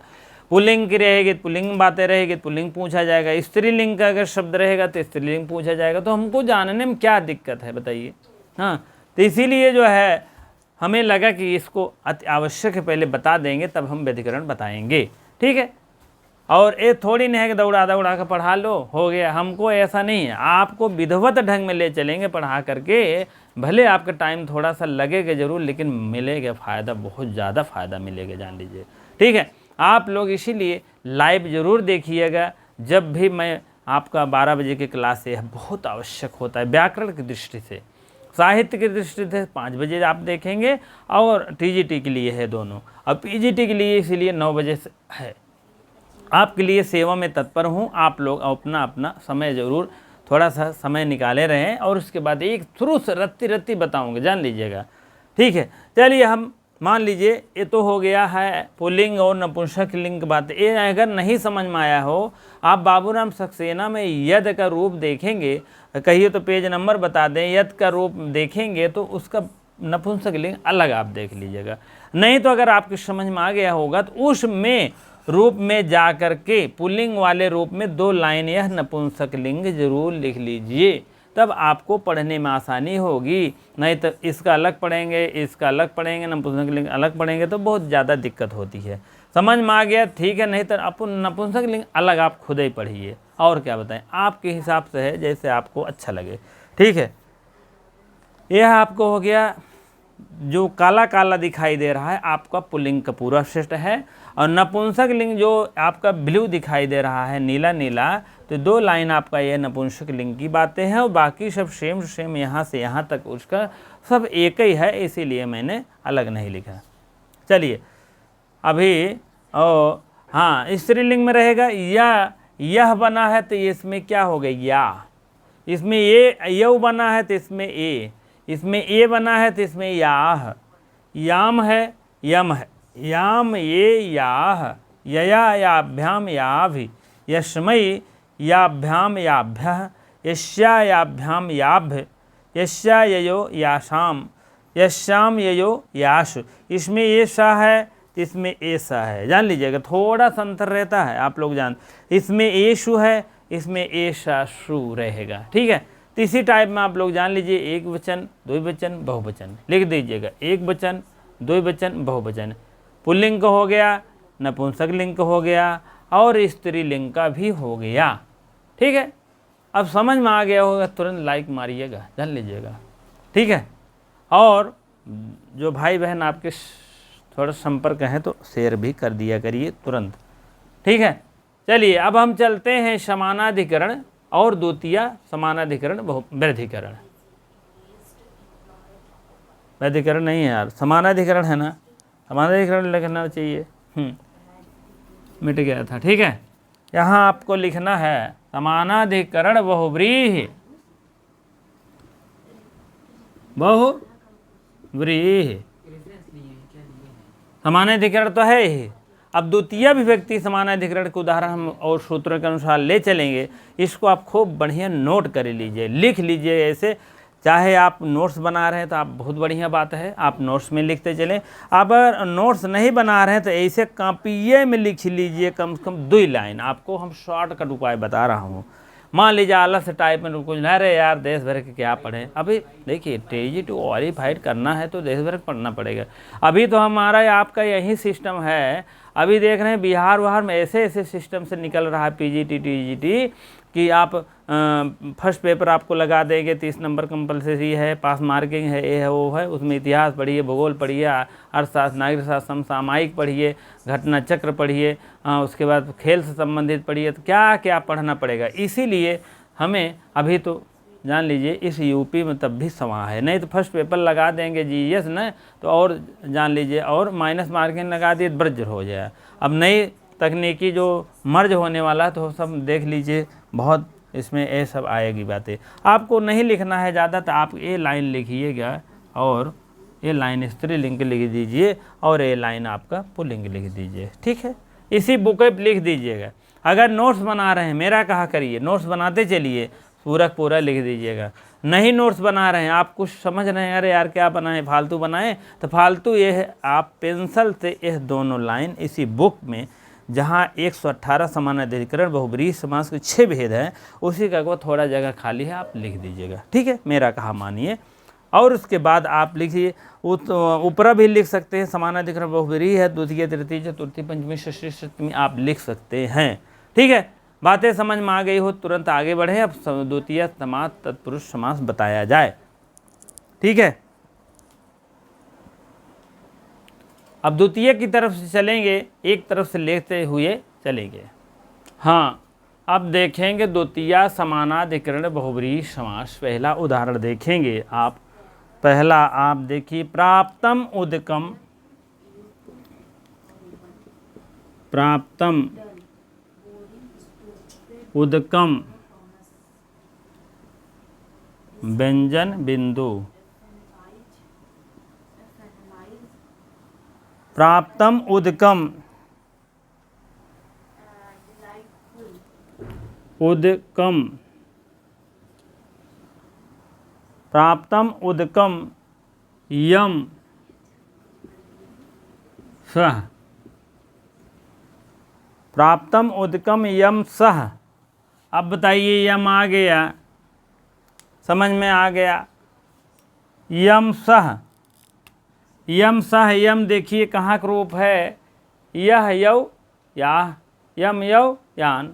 पुल्लिंग की रहेगी, पुल्लिंग बातें रहेगी, पुल्लिंग पूछा जाएगा। स्त्रीलिंग का अगर शब्द रहेगा तो स्त्रीलिंग पूछा जाएगा। तो हमको जानने में क्या दिक्कत है बताइए। हाँ, तो इसीलिए जो है हमें लगा कि इसको अति आवश्यक है, पहले बता देंगे तब हम व्यधिकरण बताएंगे। ठीक है, और ये थोड़ी नहीं है कि दौड़ा दौड़ा कर पढ़ा लो हो गया, हमको ऐसा नहीं है। आपको विधिवत ढंग में ले चलेंगे पढ़ा करके, भले आपका टाइम थोड़ा सा लगेगा जरूर, लेकिन मिलेगा फ़ायदा, बहुत ज़्यादा फ़ायदा मिलेगा, जान लीजिए। ठीक है, आप लोग इसीलिए लाइव ज़रूर देखिएगा। जब भी मैं आपका 12 बजे की क्लास है, बहुत आवश्यक होता है व्याकरण की दृष्टि से, साहित्य की दृष्टि से 5 बजे आप देखेंगे, और टीजीटी के लिए है दोनों, और पीजीटी के लिए इसीलिए 9 बजे से है। आपके लिए सेवा में तत्पर हूँ। आप लोग अपना अपना समय ज़रूर थोड़ा सा समय निकाले रहें, और उसके बाद एक थ्रू से रत्ती रत्ती बताऊँगा, जान लीजिएगा। ठीक है, चलिए हम मान लीजिए ये तो हो गया है पुल्लिंग और नपुंसक लिंग की बात। ये अगर नहीं समझ में आया हो, आप बाबूराम सक्सेना में यद का रूप देखेंगे, कहिए तो पेज नंबर बता दें, यद का रूप देखेंगे तो उसका नपुंसक लिंग अलग आप देख लीजिएगा। नहीं तो अगर आपकी समझ में आ गया होगा तो उसमें रूप में जा कर के पुल्लिंग वाले रूप में 2 लाइन यह नपुंसक लिंग जरूर लिख लीजिए, तब आपको पढ़ने में आसानी होगी। नहीं तो इसका अलग पढ़ेंगे, इसका अलग पढ़ेंगे, नपुंसक लिंग अलग पढ़ेंगे तो बहुत ज़्यादा दिक्कत होती है। समझ में आ गया? ठीक है, नहीं तो अपन नपुंसक लिंग अलग आप खुद ही पढ़िए, और क्या बताएं, आपके हिसाब से है जैसे आपको अच्छा लगे। ठीक है, यह आपको हो गया। जो काला काला दिखाई दे रहा है आपका पुल्लिंग का पूरा शिष्ट है, और नपुंसक लिंग जो आपका ब्लू दिखाई दे रहा है, नीला नीला, तो 2 लाइन आपका ये नपुंसक लिंग की बातें हैं, और बाकी सब सेम सेम यहाँ से यहाँ तक उसका सब एक ही है, इसीलिए मैंने अलग नहीं लिखा। चलिए अभी हाँ, स्त्रीलिंग में रहेगा या, यह बना है तो इसमें क्या हो गया या, इसमें ये यव बना है तो इसमें ए, इसमें ए बना है तो इसमें याह, याम है, यम है, याम ये याह, यया याभ्याम याभि, यस्मै याभ्याम याभ्यः, यस्या याभ्याम याभ्य, यस्या ययो याशाम, यस्याम ययो याशु। इसमें ये सा है तो इसमें ऐसा है, जान लीजिएगा, थोड़ा सा अंतर रहता है, आप लोग जान। इसमें ऐशु है, इसमें ऐसा शु रहेगा। ठीक है, तो इसी टाइप में आप लोग जान लीजिए, एक वचन, द्विवचन, बहुवचन लिख दीजिएगा। एक वचन, द्विवचन, बहुवचन, पुल्लिंग का हो गया, नपुंसक लिंग का हो गया, और स्त्रीलिंग का भी हो गया। ठीक है, अब समझ में आ गया होगा, तुरंत लाइक मारिएगा, जान लीजिएगा। ठीक है, और जो भाई बहन आपके थोड़ा संपर्क हैं तो शेयर भी कर दिया करिए तुरंत। ठीक है, चलिए अब हम चलते हैं समानाधिकरण और द्वितीय समानाधिकरण वृद्धिकरण। वृद्धिकरण नहीं है यार, समानाधिकरण है ना, समानाधिकरण लिखना चाहिए, मिट गया था। ठीक है, यहाँ आपको लिखना है समानाधिकरण बहुव्रीहि, बहुव्रीहि, समानाधिकरण तो है ही। अब द्वितीय विभक्ति समानाधिकरण के उदाहरण हम और सूत्रों के अनुसार ले चलेंगे, इसको आप खूब बढ़िया नोट कर लीजिए, लिख लीजिए। ऐसे चाहे आप नोट्स बना रहे हैं तो आप बहुत बढ़िया बात है, आप नोट्स में लिखते चलें। अगर नोट्स नहीं बना रहे हैं तो ऐसे कॉपिये में लिख लीजिए, कम से कम 2 लाइन। आपको हम शॉर्टकट उपाय बता रहा हूँ। मान लीजिए आलस से टाइप में कुछ ना रहे यार, देश भर के क्या पढ़ें। अभी देखिए टीजीटी क्वालिफाइड करना है तो देश भर पढ़ना पड़ेगा। अभी तो हमारा आपका यही सिस्टम है। अभी देख रहे हैं बिहार वहार में ऐसे ऐसे सिस्टम से निकल रहा है पीजीटी टीजीटी कि आप फर्स्ट पेपर आपको लगा देंगे, 30 नंबर कंपलसरी है, पास मार्किंग है, ये है वो है। उसमें इतिहास पढ़िए, भूगोल पढ़िए, अर्थशास्त्र, नागरिक शास्त्र, समसामयिक पढ़िए, घटना चक्र पढ़िए, उसके बाद खेल से संबंधित पढ़िए, तो क्या क्या पढ़ना पड़ेगा। इसीलिए हमें अभी तो जान लीजिए इस यूपी में तब भी समा है, नहीं तो फर्स्ट पेपर लगा देंगे जीएस न तो और जान लीजिए, और माइनस मार्किंग लगा दिए तो बज्र हो जाए। अब नई तकनीकी जो मर्ज होने वाला है तो सब देख लीजिए, बहुत इसमें ये सब आएगी बातें। आपको नहीं लिखना है ज़्यादा तो आप ये लाइन लिखिएगा, और ये लाइन स्त्रीलिंग लिख दीजिए, और ये लाइन आपका पुल्लिंग लिख दीजिए। ठीक है, इसी बुक पे लिख दीजिएगा। अगर नोट्स बना रहे हैं, मेरा कहा करिए, नोट्स बनाते चलिए, पूरा पूरा लिख दीजिएगा। नहीं नोट्स बना रहे हैं, आप कुछ समझ रहे हैं अरे यार क्या बनाएं, फालतू बनाएं, तो फालतू ये है, आप पेंसिल से यह दोनों लाइन इसी बुक में जहाँ 118 समानाधिकरण बहुब्रीहि समास के 6 भेद हैं, उसी का थोड़ा जगह खाली है, आप लिख दीजिएगा। ठीक है, मेरा कहा मानिए। और उसके बाद आप लिखिए, ऊपर भी लिख सकते हैं, समानाधिकरण बहुब्रीहि है, द्वितीय तृतीय चतुर्थी पंचमी षष्ठी सप्तमी आप लिख सकते हैं। ठीक है, बातें समझ में आ गई हो तुरंत आगे बढ़े। अब द्वितीय समास तत्पुरुष समास बताया जाए। ठीक है, अब द्वितीय की तरफ से चलेंगे, एक तरफ से लेते हुए चलेंगे। हाँ, अब देखेंगे द्वितीय समानाधिकरण बहुब्रीहि समास। पहला उदाहरण देखेंगे आप। पहला आप देखिए, प्राप्तम उदकम, प्राप्तम उदकम व्यंजन बिंदु, प्राप्तम उदकम, उदकम, प्राप्तम उदकम यम सह, प्राप्तम उदकम यम सह। अब बताइए, यम आ गया, समझ में आ गया। यम सह, यम सह, यम देखिए कहाँ का रूप है, यह यौ या, यम यौ यान,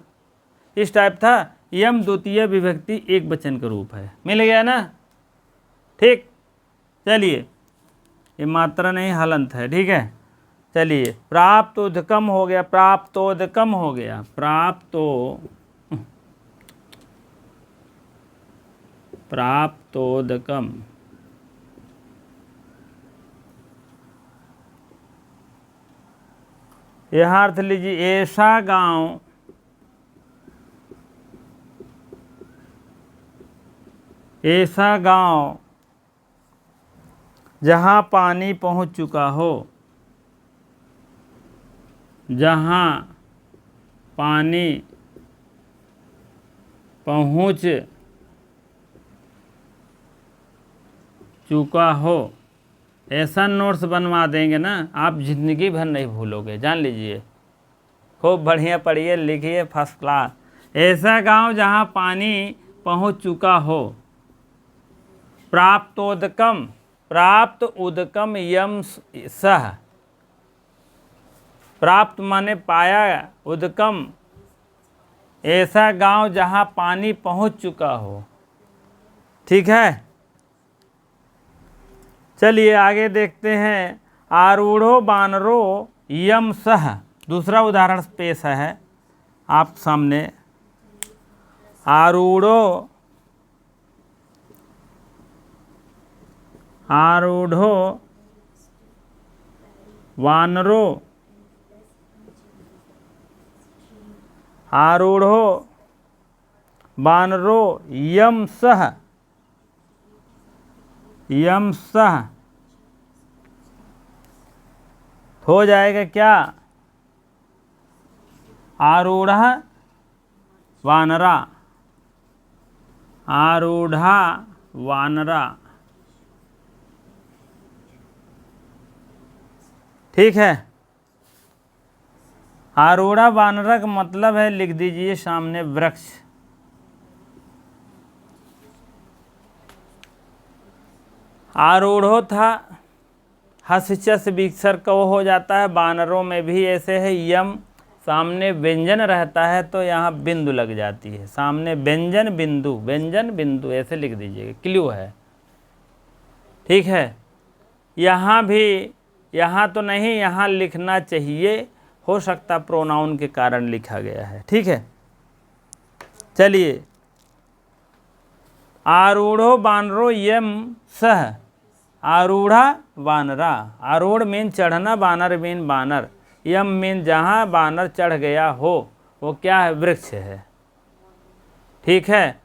इस टाइप था। यम द्वितीय विभक्ति एक वचन का रूप है। मिल गया ना? ठीक, चलिए, ये मात्रा नहीं हलंत है। ठीक है, चलिए, प्राप्तोदकम हो गया, प्राप्तोदकम हो गया, प्राप्तोदकम। यहाँ अर्थ लीजिए, ऐसा गांव, ऐसा गांव जहाँ पानी पहुँच चुका हो, जहाँ पानी पहुँच चुका हो। ऐसा नोट्स बनवा देंगे ना, आप जिंदगी भर नहीं भूलोगे, जान लीजिए। खूब बढ़िया पढ़िए, लिखिए, फर्स्ट क्लास। ऐसा गांव जहाँ पानी पहुँच चुका हो। प्राप्तोदकम, प्राप्त उदकम यम सह, प्राप्त माने पाया, उदकम ऐसा गांव जहां पानी पहुंच चुका हो। ठीक है, चलिए आगे देखते हैं। आरूढ़ो बानरो यम सह, दूसरा उदाहरण पेश है आप सामने। आरूढ़ो, आरूढ़ो वानरो, आरूढ़ो वानरो यम सह, यम सह हो जाएगा क्या? आरूढ़ वानरा, आरूढ़ा वानरा। ठीक है, आरूढ़ा वानरा का मतलब है, लिख दीजिए सामने, वृक्ष। आरूढ़ो था, हस्यच विसर्ग को हो जाता है। बानरों में भी ऐसे है, यम सामने व्यंजन रहता है तो यहाँ बिंदु लग जाती है, सामने व्यंजन बिंदु, व्यंजन बिंदु ऐसे लिख दीजिएगा, क्ल्यू है। ठीक है, यहाँ भी, यहाँ तो नहीं, यहाँ लिखना चाहिए, हो सकता प्रोनाउन के कारण लिखा गया है। ठीक है, चलिए, आरूढ़ो बानरो यम सह, आरूढ़ा वानरा, आरूढ़ मीन चढ़ना, बानर मीन बानर, यम मीन जहाँ बानर चढ़ गया हो, वो क्या है? वृक्ष है। ठीक है,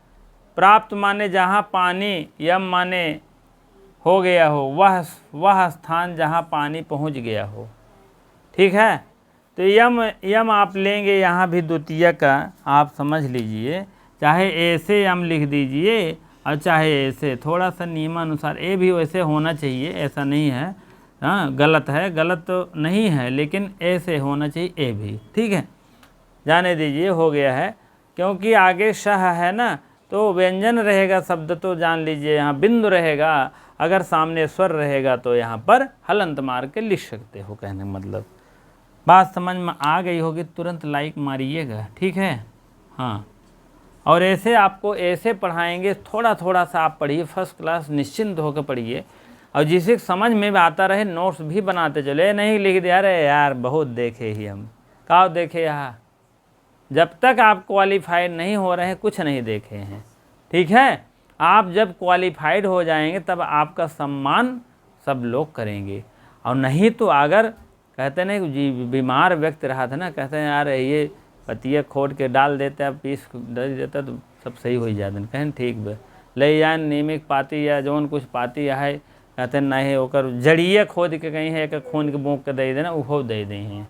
प्राप्त माने जहाँ पानी, यम माने हो गया हो, वह स्थान जहाँ पानी पहुँच गया हो। ठीक है, तो यम आप लेंगे यहाँ भी द्वितीय का, आप समझ लीजिए, चाहे ऐसे यम लिख दीजिए और चाहे ऐसे, थोड़ा सा नियमानुसार। ए भी वैसे होना चाहिए, ऐसा नहीं है, हाँ गलत है, गलत तो नहीं है, लेकिन ऐसे होना चाहिए ए भी। ठीक है, जाने दीजिए, हो गया है, क्योंकि आगे शह है ना, तो व्यंजन रहेगा शब्द, तो जान लीजिए यहाँ बिंदु रहेगा, अगर सामने स्वर रहेगा तो यहाँ पर हलंत मार के लिख सकते हो। कहने का मतलब बात समझ में आ गई होगी, तुरंत लाइक मारिएगा, ठीक है। हाँ, और ऐसे आपको ऐसे पढ़ाएंगे, थोड़ा थोड़ा सा आप पढ़िए, फर्स्ट क्लास निश्चिंत होकर पढ़िए, और जिसे समझ में आता रहे नोट्स भी बनाते चले, नहीं लिख दिया अरे यार बहुत देखे ही हम, कहाँ देखे यहाँ, जब तक आप क्वालिफाइड नहीं हो रहे हैं कुछ नहीं देखे हैं, ठीक है। आप जब क्वालिफाइड हो जाएंगे तब आपका सम्मान सब लोग करेंगे, और नहीं तो अगर कहते नहीं जी बीमार व्यक्ति रहा था ना, कहते हैं यार ये पतिया खोद के डाल देते हैं, पीस दे देता तो सब सही हो जाते, कहें ठीक बे ले जाए नीमिक पाती या जौन कुछ पाती है, कहते नहीं ओकर जड़िए खोद के कहीं है कि खून के बोंक के दे देना उहो दे दें हैं,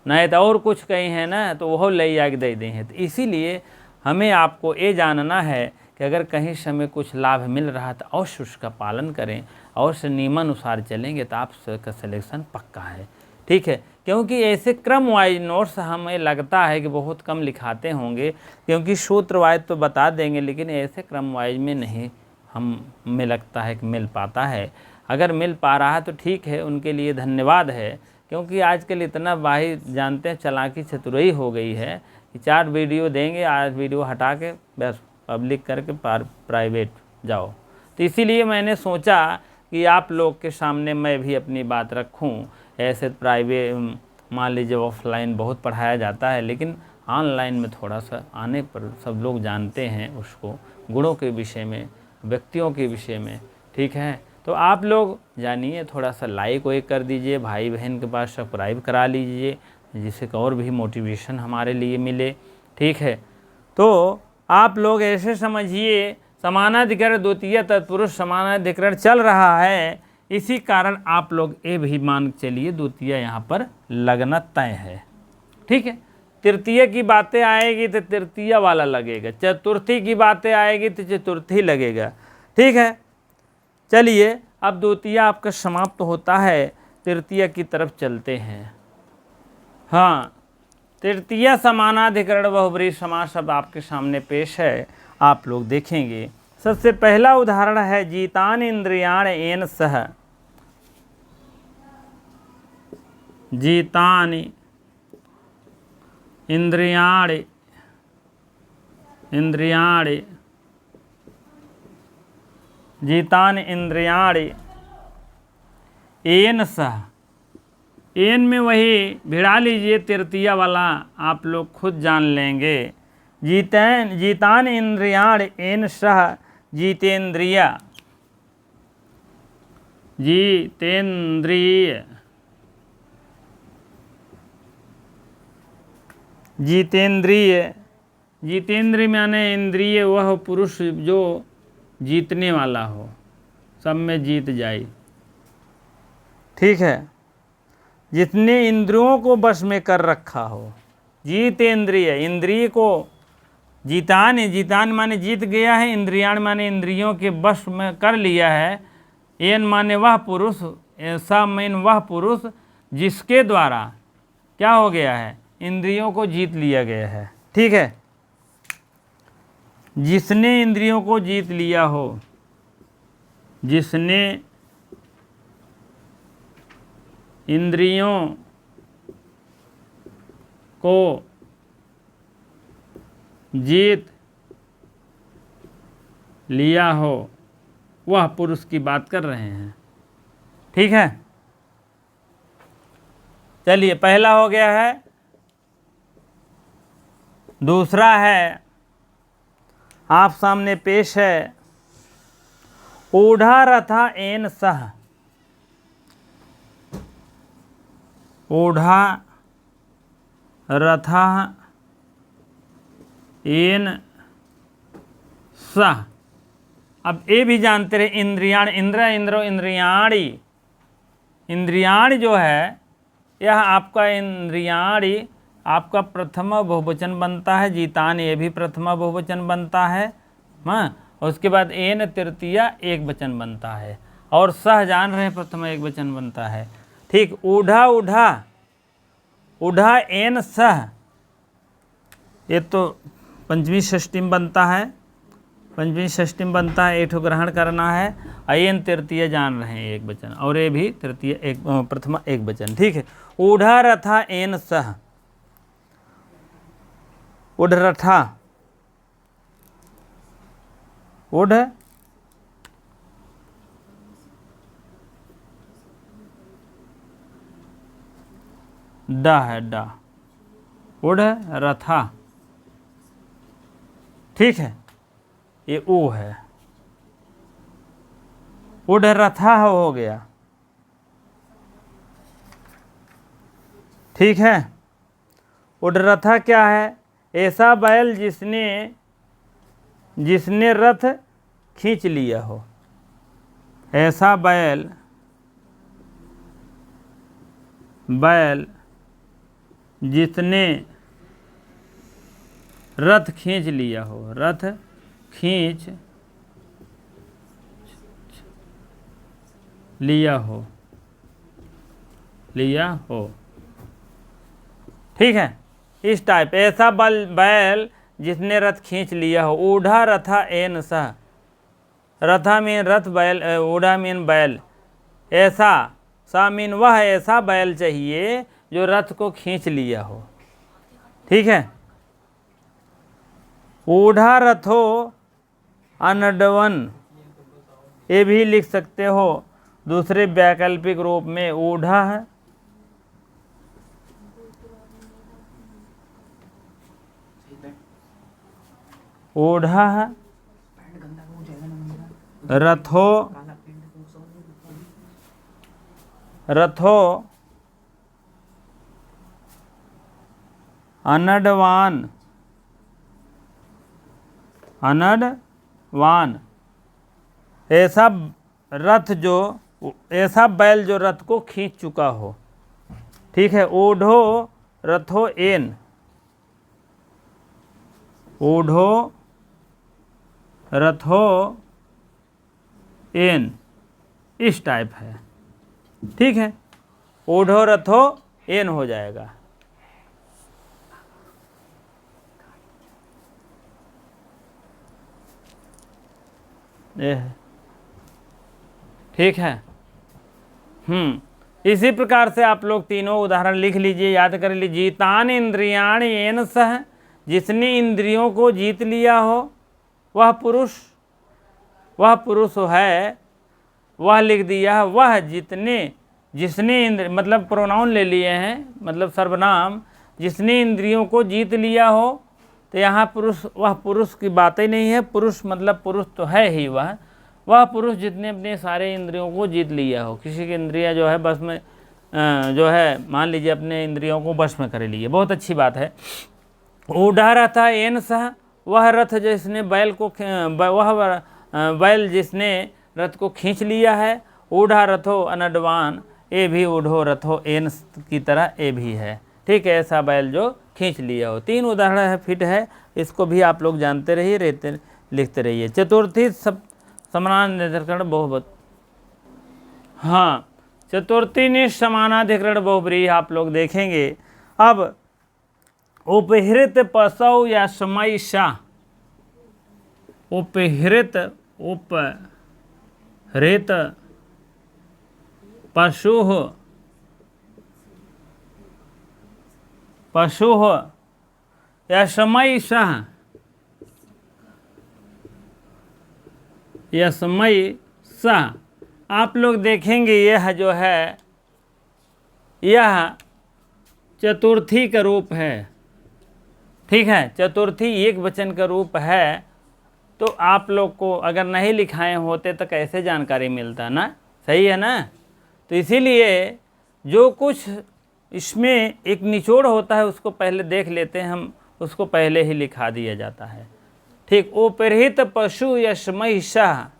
नहीं तो और कुछ कहीं है ना तो वह ले जाके दे दें हैं। तो इसीलिए हमें आपको ये जानना है कि अगर कहीं समय कुछ लाभ मिल रहा है तो अवश्य उसका पालन करें और से नियमानुसार चलेंगे तो आपका सिलेक्शन पक्का है, ठीक है। क्योंकि ऐसे क्रम वाइज नोट्स हमें लगता है कि बहुत कम लिखाते होंगे, क्योंकि सूत्र वाइज तो बता देंगे लेकिन ऐसे क्रम वाइज में नहीं हमें लगता है कि मिल पाता है। अगर मिल पा रहा है तो ठीक है, उनके लिए धन्यवाद है, क्योंकि आजकल इतना बाही जानते हैं चालाकी चतुराई हो गई है कि 4 वीडियो देंगे, आज वीडियो हटा के बस पब्लिक करके प्राइवेट जाओ। तो इसीलिए मैंने सोचा कि आप लोग के सामने मैं भी अपनी बात रखूं। ऐसे प्राइवेट मान लीजिए ऑफलाइन बहुत पढ़ाया जाता है, लेकिन ऑनलाइन में थोड़ा सा आने पर सब लोग जानते हैं उसको, गुणों के विषय में, व्यक्तियों के विषय में, ठीक है। तो आप लोग जानिए, थोड़ा सा लाइक वाइक कर दीजिए, भाई बहन के पास सब्सक्राइब करा लीजिए, जिससे और भी मोटिवेशन हमारे लिए मिले, ठीक है। तो आप लोग ऐसे समझिए समानाधिकरण द्वितीय तत्पुरुष समानाधिकरण चल रहा है, इसी कारण आप लोग ये भी मान चलिए द्वितीय यहाँ पर लगना तय है, ठीक है। तृतीय की बातें आएगी तो तृतीय वाला लगेगा, चतुर्थी की बातें आएगी तो चतुर्थी लगेगा, ठीक है। चलिए अब द्वितीय आपका समाप्त होता है, तृतीय की तरफ चलते हैं। हाँ, तृतीय समानाधिकरण बहुब्रीहि समास अब आपके सामने पेश है, आप लोग देखेंगे। सबसे पहला उदाहरण है जीतानि इंद्रियाणि येन सह, जीतानि इंद्रियाणि इंद्रियाणि जीतानि इंद्रियाणि येन सह, एन में वही भिड़ा लीजिए तृतीय वाला, आप लोग खुद जान लेंगे। जीतान इंद्रियाणि येन सह जितेंद्रिय, जितेंद्रिय, जितेंद्रिय, जितेंद्रिय माने इंद्रिय वह पुरुष जो जीतने वाला हो, सब में जीत जाए, ठीक है, जितने इंद्रियों को बस में कर रखा हो। जीतेंद्रिय, इंद्रिय को जीतान, जीतान माने जीत गया है, इंद्रियाण माने इंद्रियों के बस में कर लिया है, एन माने वह पुरुष, सा मेन वह पुरुष जिसके द्वारा क्या हो गया है, इंद्रियों को जीत लिया गया है, ठीक है। जिसने इंद्रियों को जीत लिया हो, जिसने इंद्रियों को जीत लिया हो, वह पुरुष की बात कर रहे हैं, ठीक है। चलिए पहला हो गया है। दूसरा है आप सामने पेश है ऊढ़ा रथा एन सह, ऊढ़ा रथा एन सह। अब ये भी जानते रहे इंद्रियाण, इंद्र इंद्रो इंद्रियाणी, इंद्रियाणी जो है यह आपका इंद्रियाणी आपका प्रथम बहुवचन बनता है, जीतान ये भी प्रथम बहुवचन बनता है, हाँ। उसके बाद एन तृतीय एक वचन बनता है, और सह जान रहे प्रथम एक वचन बनता है, ठीक। ऊढ़ा ऊढ़ा, ऊढ़ा एन सह, ये तो पंचमी षष्ठी में बनता है, पंचमी षष्ठी में बनता है, एक ठो ग्रहण करना है। अयन तृतीय जान रहे हैं एक वचन, और ये भी तृतीय एक प्रथमा एक वचन, ठीक है। ऊढ़ा रथा एन सह, उढ़ रथा, उढ़ डा है, डा, उढ़ रथा, ठीक है। ये ऊ है, उढ़ रथा हो गया, ठीक है। उढ़ रथा क्या है? ऐसा बैल जिसने रथ खींच लिया हो। ऐसा बैल जिसने रथ खींच लिया हो, रथ खींच लिया हो, ठीक है। इस टाइप, ऐसा बैल जिसने रथ खींच लिया हो। ऊढ़ा रथा एन सह, रथा मीन रथ, बैल, ऊढ़ा मीन बैल, ऐसा, सा मीन वह ऐसा बैल चाहिए जो रथ को खींच लिया हो, ठीक है। ऊढ़ा रथो अनडवन, ये भी लिख सकते हो दूसरे वैकल्पिक रूप में। ऊढ़ा है, ऊढ़ा है, रथो अनडवान, ऐसा रथ जो, ऐसा बैल जो रथ को खींच चुका हो, ठीक है। ऊढ़ो रथो एन, ऊढ़ो रथो एन, इस टाइप है, ठीक है। ऊढ़ो रथो एन हो जाएगा। ठीक है। इसी प्रकार से आप लोग तीनों उदाहरण लिख लीजिए, याद कर लीजिए। तान इंद्रियाणि येन सह, जिसने इंद्रियों को जीत लिया हो वह पुरुष है, वह लिख दिया है। वह जिसने इंद्र, मतलब प्रोनाउन ले लिए हैं, मतलब सर्वनाम, जिसने इंद्रियों को जीत लिया हो, तो यहाँ पुरुष, वह पुरुष की बात ही नहीं है। पुरुष मतलब पुरुष तो है ही, वह पुरुष जितने अपने सारे इंद्रियों को जीत लिया हो। किसी की इंद्रियां जो है बस में, जो है मान लीजिए अपने इंद्रियों को बस में कर लिए, बहुत अच्छी बात है। ऊढ़ा रथा एन सह, वह रथ जिसने बैल को, वह बैल जिसने रथ को खींच लिया है। ऊढ़ा रथो अनडवान, ये भी ऊढ़ो रथो एन की तरह ये भी है, ठीक है। ऐसा बैल जो खींच लिया हो। तीन उदाहरण है, फिट है, इसको भी आप लोग जानते रहिए, लिखते रहिए। चतुर्थी समानाधिकरण बहुवचन, हाँ, चतुर्थी निष्ठ समानाधिकरण बहुब्रीहि आप लोग देखेंगे। अब उपहृत पशु या समयसा, उपहृत पशु या समयसा, या समय सा, आप लोग देखेंगे यह जो है, यह चतुर्थी का रूप है, ठीक है। चतुर्थी एक वचन का रूप है, तो आप लोग को अगर नहीं लिखाए होते तो कैसे जानकारी मिलता ना, सही है ना। तो इसीलिए जो कुछ इसमें एक निचोड़ होता है उसको पहले देख लेते हैं हम, उसको पहले ही लिखा दिया जाता है, ठीक। उपहृत पशु यशमहिषा,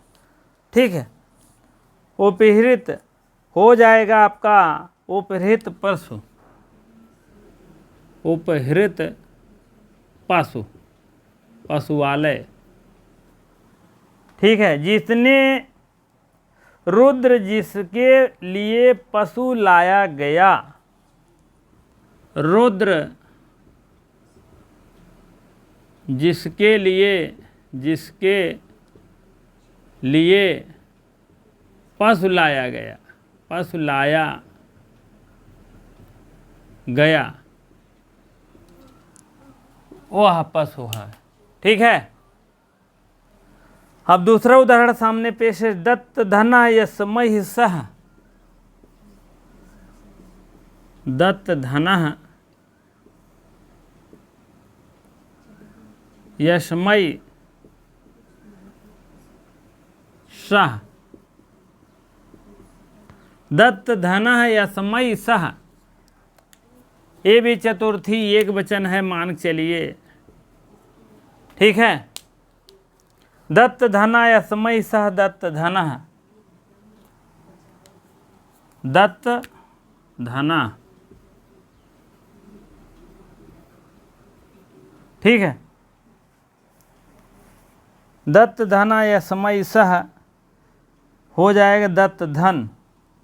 ठीक है। उपहृत हो जाएगा आपका उपहृत पशु, उपहृत पशु, पशुवालय, ठीक है। जिसने रुद्र जिसके लिए पशु लाया गया, रुद्र जिसके लिए जिसके लिए पशु लाया गया, पशु लाया गया वह पशु है। ठीक है। अब दूसरा उदाहरण सामने पेश है। दत्त धना यस्मैः सह, दत्त धनः यस्मै सह, दत्त धनः यस्मै सह, ये भी चतुर्थी एक वचन है, मान चलिए। ठीक है। दत्त धना यस्मै सह दत्त धनः, दत्त धना। ठीक है। दत्त धना यस्मै सह हो जाएगा दत्त धन।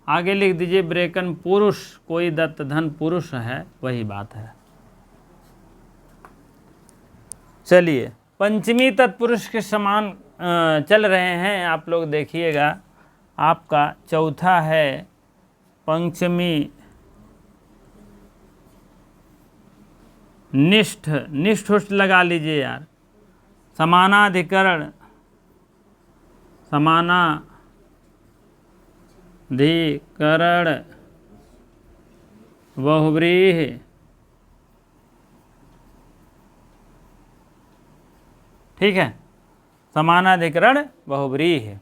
आगे लिख दीजिए ब्रेकन पुरुष, कोई दत्त धन पुरुष है, वही बात है। चलिए, पंचमी तत्पुरुष के समान चल रहे हैं। आप लोग देखिएगा, आपका चौथा है पंचमी निष्ठ, निष्ठ उष्ठ लगा लीजिए यार। समानाधिकरण, समानाधिकरण बहुव्रीहि, ठीक है, समानाधिकरण बहुव्रीहि।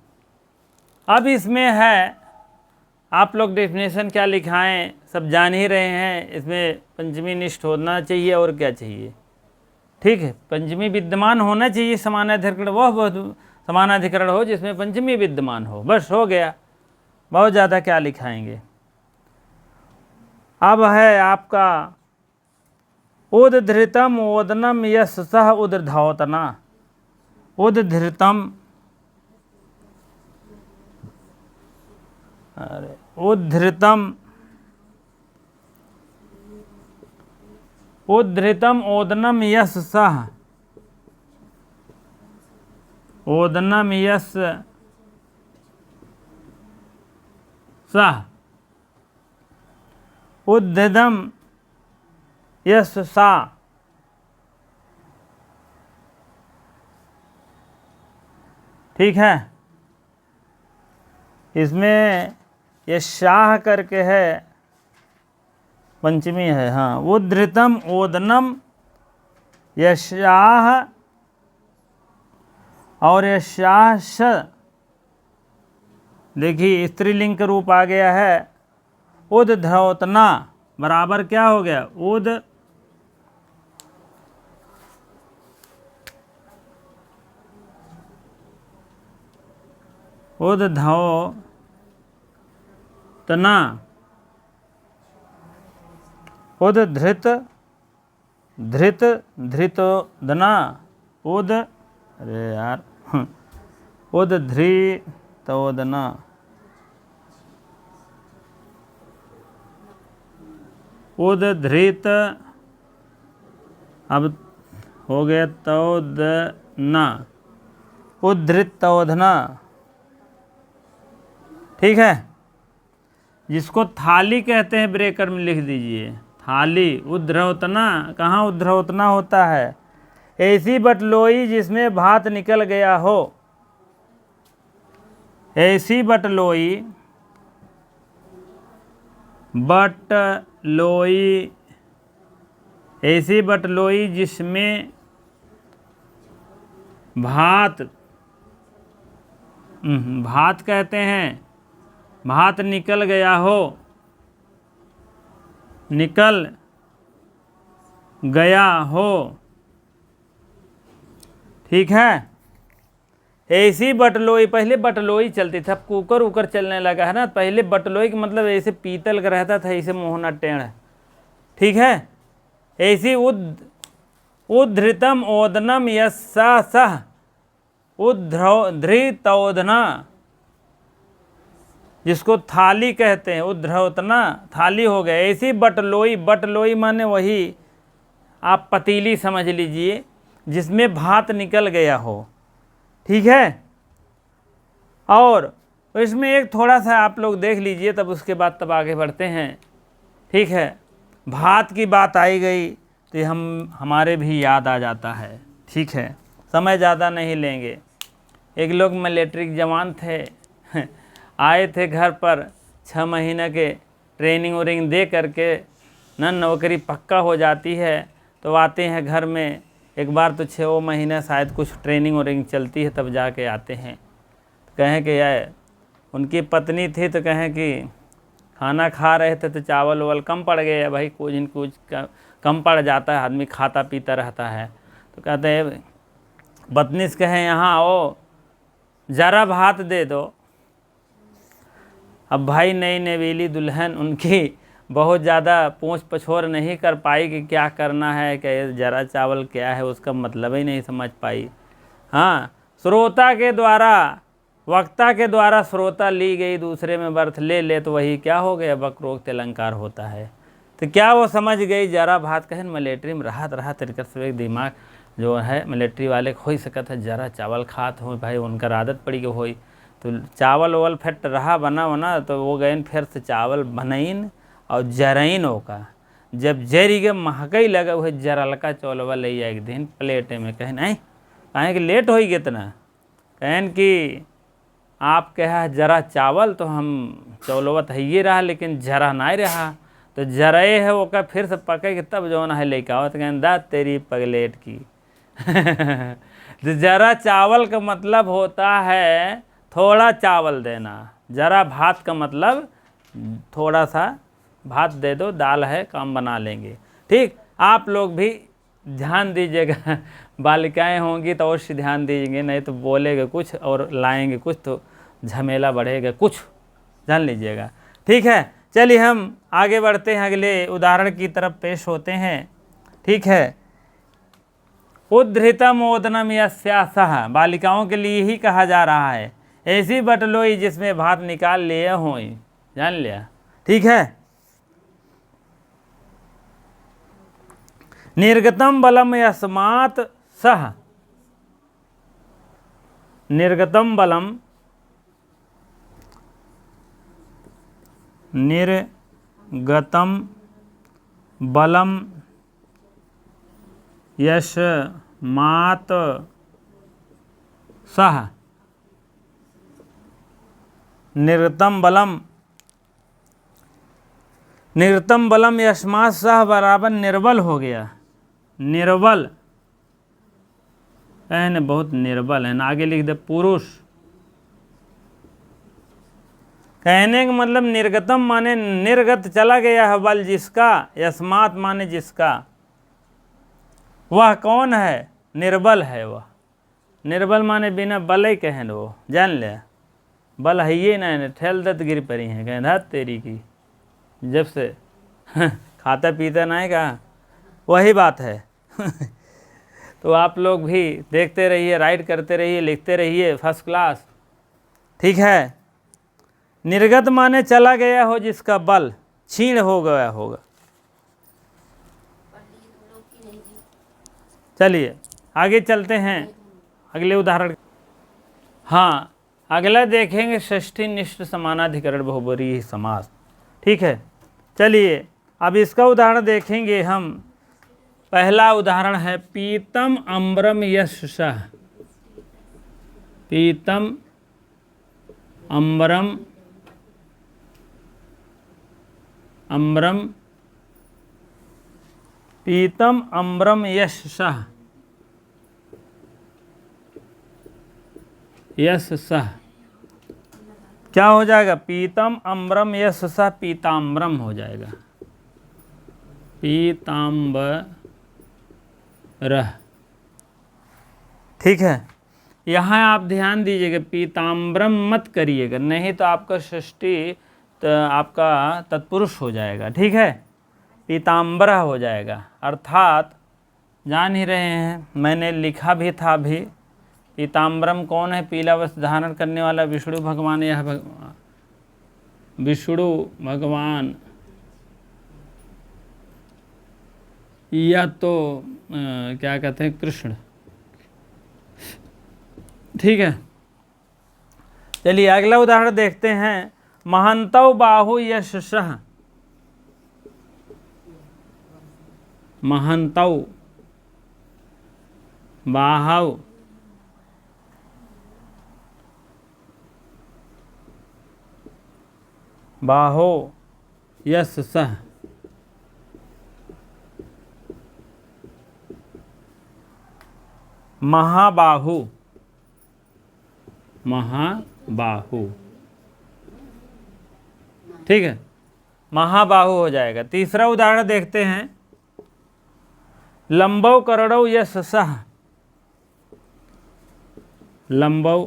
अब इसमें है, आप लोग डेफिनेशन क्या लिखाएं, सब जान ही रहे हैं। इसमें पंचमी निष्ठ होना चाहिए और क्या चाहिए। ठीक है, पंचमी विद्यमान होना चाहिए। समानाधिकरण वह समानाधिकरण हो जिसमें पंचमी विद्यमान हो, बस हो गया। बहुत ज़्यादा क्या लिखाएंगे। अब है आपका उद्धृतम ओदनम यश सह उद्धृतौतना, उद्धृतम, अरे उद्धृतम, उद्धृतम ओदनम यश सह, ओदनम यश सह, उद्धृतम यश सा। ठीक है। इसमें ये शाह करके है, पंचमी है। हाँ, उद्धृतम ओदनम यशाह और यशाह श, देखिए स्त्रीलिंग का रूप आ गया है। उद्धृतना बराबर क्या हो गया, उद्धृतना, उद्धृत, धृत, धृतोदना, अरे यार, उद्धृतोदना, उद्धृत, अब हो गया तोदना, उद्धृतोदना। ठीक है। जिसको थाली कहते हैं ब्रेकर में लिख दीजिए, थाली। उद्धृतना, कहाँ उद्धृतना होता है, ऐसी बटलोई जिसमें भात निकल गया हो, ऐसी बटलोई, बटलोई, ऐसी बटलोई जिसमें भात, भात कहते हैं, भात निकल गया हो, निकल गया हो। ठीक है। ऐसी बटलोई, पहले बटलोई चलती था, कुकर उकर चलने लगा है ना। पहले बटलोई का मतलब ऐसे पीतल का रहता था, ऐसे मोहना टेढ़। ठीक है। ऐसी उद्धृतम ओदनम यस्सा सह उद्धृतोदना, जिसको थाली कहते हैं, उद्धृतना, थाली हो गया। ऐसी बटलोई, बटलोई माने वही आप पतीली समझ लीजिए, जिसमें भात निकल गया हो। ठीक है। और इसमें एक थोड़ा सा आप लोग देख लीजिए, तब उसके बाद तब आगे बढ़ते हैं। ठीक है, भात की बात आई गई तो हमारे भी याद आ जाता है। ठीक है, समय ज़्यादा नहीं लेंगे। एक लोग मिलिट्री जवान थे आए थे घर पर, 6 महीने के ट्रेनिंग व्रेनिंग दे करके न नौकरी पक्का हो जाती है तो आते हैं घर में। एक बार तो 6 महीने शायद कुछ ट्रेनिंग व्रेनिंग चलती है तब जाके आते हैं। कहें कि यार उनकी पत्नी थी तो कहें कि खाना खा रहे थे तो चावल वावल कम पड़ गए भाई, कुछ न कुछ कम पड़ जाता है, आदमी खाता पीता रहता है। तो कहते हैं पत्नी से कहें यहाँ आओ ज़रा भात दे दो। अब भाई नई नवेली दुल्हन उनकी बहुत ज़्यादा पूछ पछोर नहीं कर पाई कि क्या करना है, कि ज़रा चावल क्या है, उसका मतलब ही नहीं समझ पाई। हाँ, श्रोता के द्वारा, वक्ता के द्वारा श्रोता ली गई, दूसरे में बर्थ ले तो वही क्या हो गया, वक्रोक्त अलंकार होता है। तो क्या वो समझ गई ज़रा भात कहें मिलिट्री में रहा तरीका से दिमाग जो है मिलिट्री वाले हो ही सकता है, ज़रा चावल खात हो भाई, उनका आदत पड़ी गई हो तो चावल वावल फेट रहा बना तो वो गए फिर से चावल बनईन और जरईन होका। जब जरी के महकई लगा वह जरलका चौलवा ले एक दिन प्लेटे में। कहें नहीं कहें कि लेट हो कितना, कहें कि आप कहा जरा चावल तो हम चौलवा तो ही रहा लेकिन जरा नहीं रहा, तो जरए है वो का फिर से पके कि तब जो है लेके आओ। तो कहें दा तेरी पगलेट की तो जरा चावल का मतलब होता है थोड़ा चावल देना, जरा भात का मतलब थोड़ा सा भात दे दो, दाल है काम बना लेंगे। ठीक, आप लोग भी ध्यान दीजिएगा, बालिकाएं होंगी तो अवश्य ध्यान दीजिएंगे, नहीं तो बोलेंगे कुछ और लाएंगे कुछ तो झमेला बढ़ेगा, कुछ जान लीजिएगा। ठीक है, चलिए हम आगे बढ़ते हैं, अगले उदाहरण की तरफ पेश होते हैं। ठीक है, उद्धृतम ओदनम यस्यासः, बालिकाओं के लिए ही कहा जा रहा है। ऐसी बटलोई जिसमें भात निकाल लिए हो, जान लिया। ठीक है, निर्गतम बलम यस्मात् सह, निर्गतम बलम, निर्गतम बलम यस्मात् सह, निर्गतम बलम, निर्गतम बलम यस्मात् सह बराबर निर्बल हो गया। निर्बल है, बहुत निर्बल है ना, आगे लिख दे पुरुष। कहने का मतलब निर्गतम माने निर्गत चला गया है बल जिसका, यस्मात् माने जिसका, वह कौन है, निर्बल है वह। निर्बल माने बिना बल ही कहन वो, जान ले, बल है ये ना, ठेल दत गिर पड़ी है, कहना तेरी की जब से खाता पीता नहीं का वही बात है तो आप लोग भी देखते रहिए, राइट करते रहिए, लिखते रहिए, फर्स्ट क्लास। ठीक है, निर्गत माने चला गया हो जिसका बल क्षीण हो गया होगा। चलिए आगे चलते हैं अगले उदाहरण। हाँ, अगला देखेंगे षष्ठी निष्ठ समानाधिकरण बहुब्रीहि समास। ठीक है, चलिए अब इसका उदाहरण देखेंगे हम। पहला उदाहरण है पीतम अम्बरम यशः, पीतम अम्बरम, अम्बरम, पीतम अम्बरम यशः, यशः क्या हो जाएगा, पीतम अम्बरम यशः पीताम्बरम हो जाएगा, पीताम्बर। ठीक है, यहाँ आप ध्यान दीजिएगा, पीताम्बरम मत करिएगा, नहीं तो आपका षष्ठी तो आपका तत्पुरुष हो जाएगा। ठीक है, पीताम्बर हो जाएगा, अर्थात जान ही रहे हैं, मैंने लिखा भी था अभी। पीताम्बरम कौन है, पीला वस्त्र धारण करने वाला विष्णु भगवान, यह विष्णु भगवान, या तो क्या कहते हैं कृष्ण, ठीक है, चलिए अगला उदाहरण देखते हैं। महंतौ बाहु यशसः, महंतौ बाहु बाहो यशसः, महाबाहु, महाबाहु, ठीक है, महाबाहु हो जाएगा। तीसरा उदाहरण देखते हैं। लंबौ करणौ यशसः, लंबौ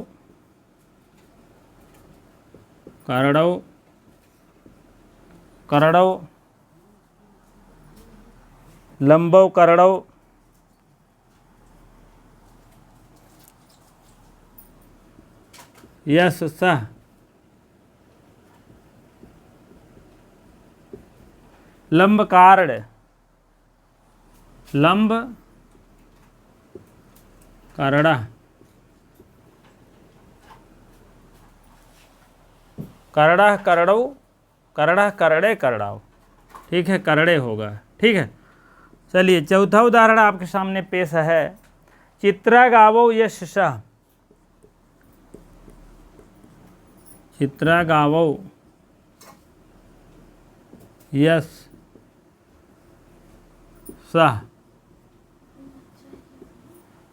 करणौ, करणौ, लंबौ करणौ यशसः, लंब कारण, लंब करड़ा, करड़ा करड़ौ, करड़ा करड़े करड़ाओ, ठीक है, करड़े होगा। ठीक है, चलिए चौथा उदाहरण आपके सामने पेश है। चित्रा गावो यशसः, चित्रा गावो यशसः,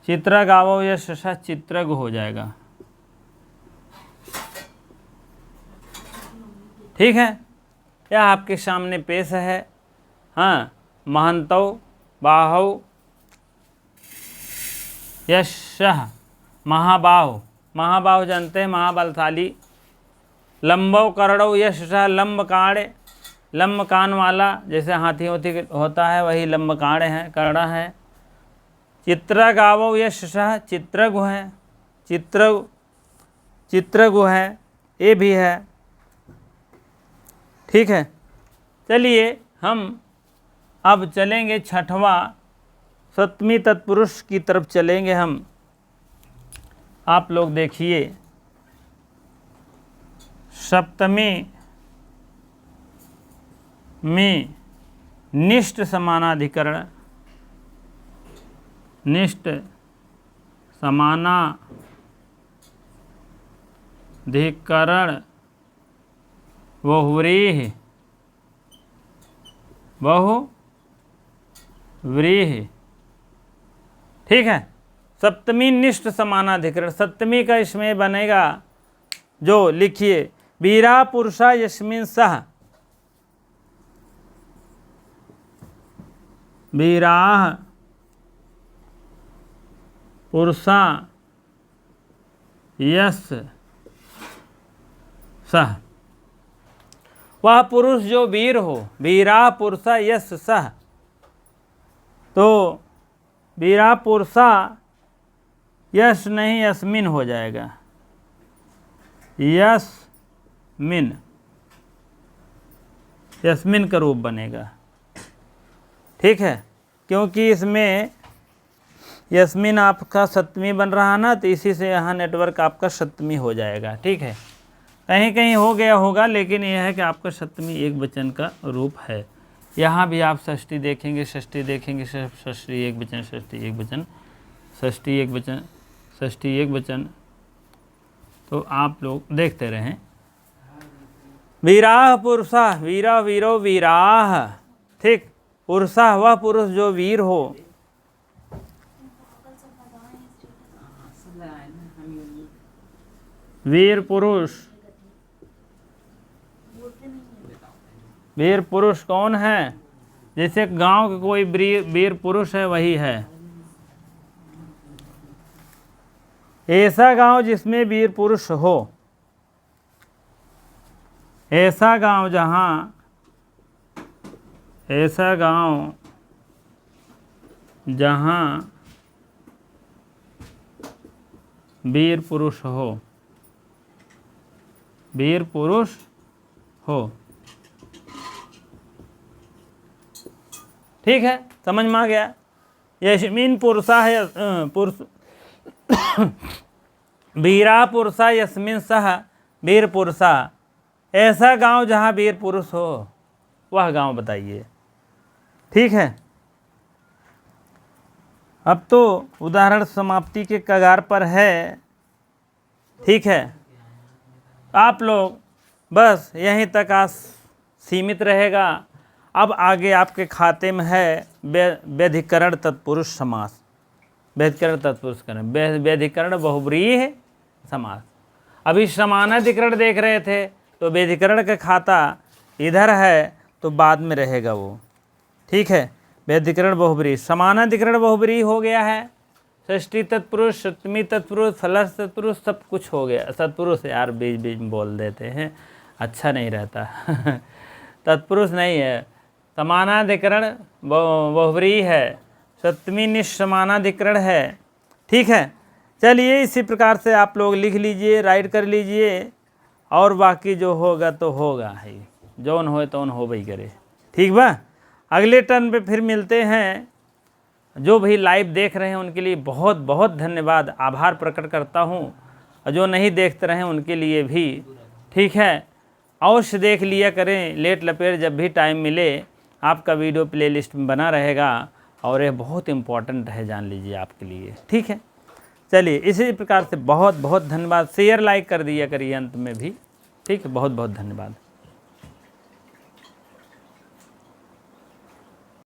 चित्रा गावो यशसः चित्रग हो जाएगा। ठीक है, यह आपके सामने पेश है। हाँ, महंतौ बाहौ यशसः, महाबाहु, महाबाहु जानते हैं, महाबलशाली। लंबौ करणौ यशसः, लंब कांड, लंब कान वाला, जैसे हाथी होती होता है वही लंब कांड है, करड़ा है। चित्रा गावौ यशसः, चित्रगु है, चित्रगु है, ये भी है। ठीक है, चलिए हम अब चलेंगे छठवां, सप्तमी तत्पुरुष की तरफ चलेंगे हम। आप लोग देखिए, सप्तमी में निष्ठ समानाधिकरण, निष्ठ समानाधिकरण बहुव्रीहि, बहुव्रीहि, ठीक है। सप्तमी निष्ठ समानाधिकरण, सप्तमी का इसमें बनेगा जो, लिखिए, वीरा पुरुषा यस्मिन् सह, वीराः पुरुषा यस सह, वह पुरुष जो वीर हो, वीरा पुरुषा यस सह, तो वीरा पुरुषा यस नहीं यस्मिन हो जाएगा, यस्मिन, यस्मिन का रूप बनेगा। ठीक है, क्योंकि इसमें यस्मिन आपका सप्तमी बन रहा ना, तो इसी से यहाँ नेटवर्क आपका सप्तमी हो जाएगा। ठीक है, कहीं कहीं हो गया होगा, लेकिन यह है कि आपका सप्तमी एक वचन का रूप है। यहाँ भी आप षष्ठी देखेंगे, षष्ठी देखेंगे, षष्ठी एक वचन, षष्ठी एक वचन, षष्ठी एक वचन, षष्ठी एक वचन, तो आप लोग देखते रहें। वीराह पुरुषा, वीरा वीरो वीराह, ठीक, पुरुषा वह पुरुष जो वीर हो, वीर पुरुष, वीर पुरुष कौन है? जैसे गांव का कोई वीर पुरुष है वही है। ऐसा गांव जिसमें वीर पुरुष हो, ऐसा गांव जहां, ऐसा गांव जहां वीर पुरुष हो, वीर पुरुष हो। ठीक है, समझ में आ गया। यस्मिन पुरुषा है, पुरुष वीरा पुरुषा यस्मिन सह वीर पुरुषा, ऐसा गांव जहां वीर पुरुष हो वह गांव बताइए। ठीक है, अब तो उदाहरण समाप्ति के कगार पर है। ठीक है, आप लोग बस यहीं तक सीमित रहेगा। अब आगे आपके खाते में है व्यधिकरण तत्पुरुष समास। व्यधिकरण तत्पुरुष करण, व्यधिकरण बहुब्रीहि समास। अभी समानाधिकरण देख रहे थे तो व्यधिकरण का खाता इधर है तो बाद में रहेगा वो। ठीक है, व्यधिकरण बहुब्रीहि, समानाधिकरण बहुब्रीहि हो गया है। षष्ठी तत्पुरुष, सप्तमी तत्पुरुष, फलश तत्पुरुष, सब कुछ हो गया। सत्पुरुष यार बीच बीच में बोल देते हैं, अच्छा नहीं रहता। तत्पुरुष नहीं है, समानाधिकरण बहुब्रीहि है, सप्तमी निस्समानाधिकरण है। ठीक है, चलिए इसी प्रकार से आप लोग लिख लीजिए, राइट कर लीजिए, और बाकी जो होगा तो होगा ही, जौन हो तौन हो भाई करे। ठीक बा, अगले टर्न पे फिर मिलते हैं। जो भी लाइव देख रहे हैं उनके लिए बहुत बहुत धन्यवाद, आभार प्रकट करता हूँ। और जो नहीं देखते रहे उनके लिए भी ठीक है, अवश्य देख लिया करें। लेट लपेट जब भी टाइम मिले आपका वीडियो प्लेलिस्ट में बना रहेगा, और यह बहुत इम्पोर्टेंट है, जान लीजिए आपके लिए। ठीक है, चलिए इसी प्रकार से बहुत बहुत धन्यवाद। शेयर लाइक कर दिया करिए अंत में भी। ठीक है, बहुत बहुत धन्यवाद।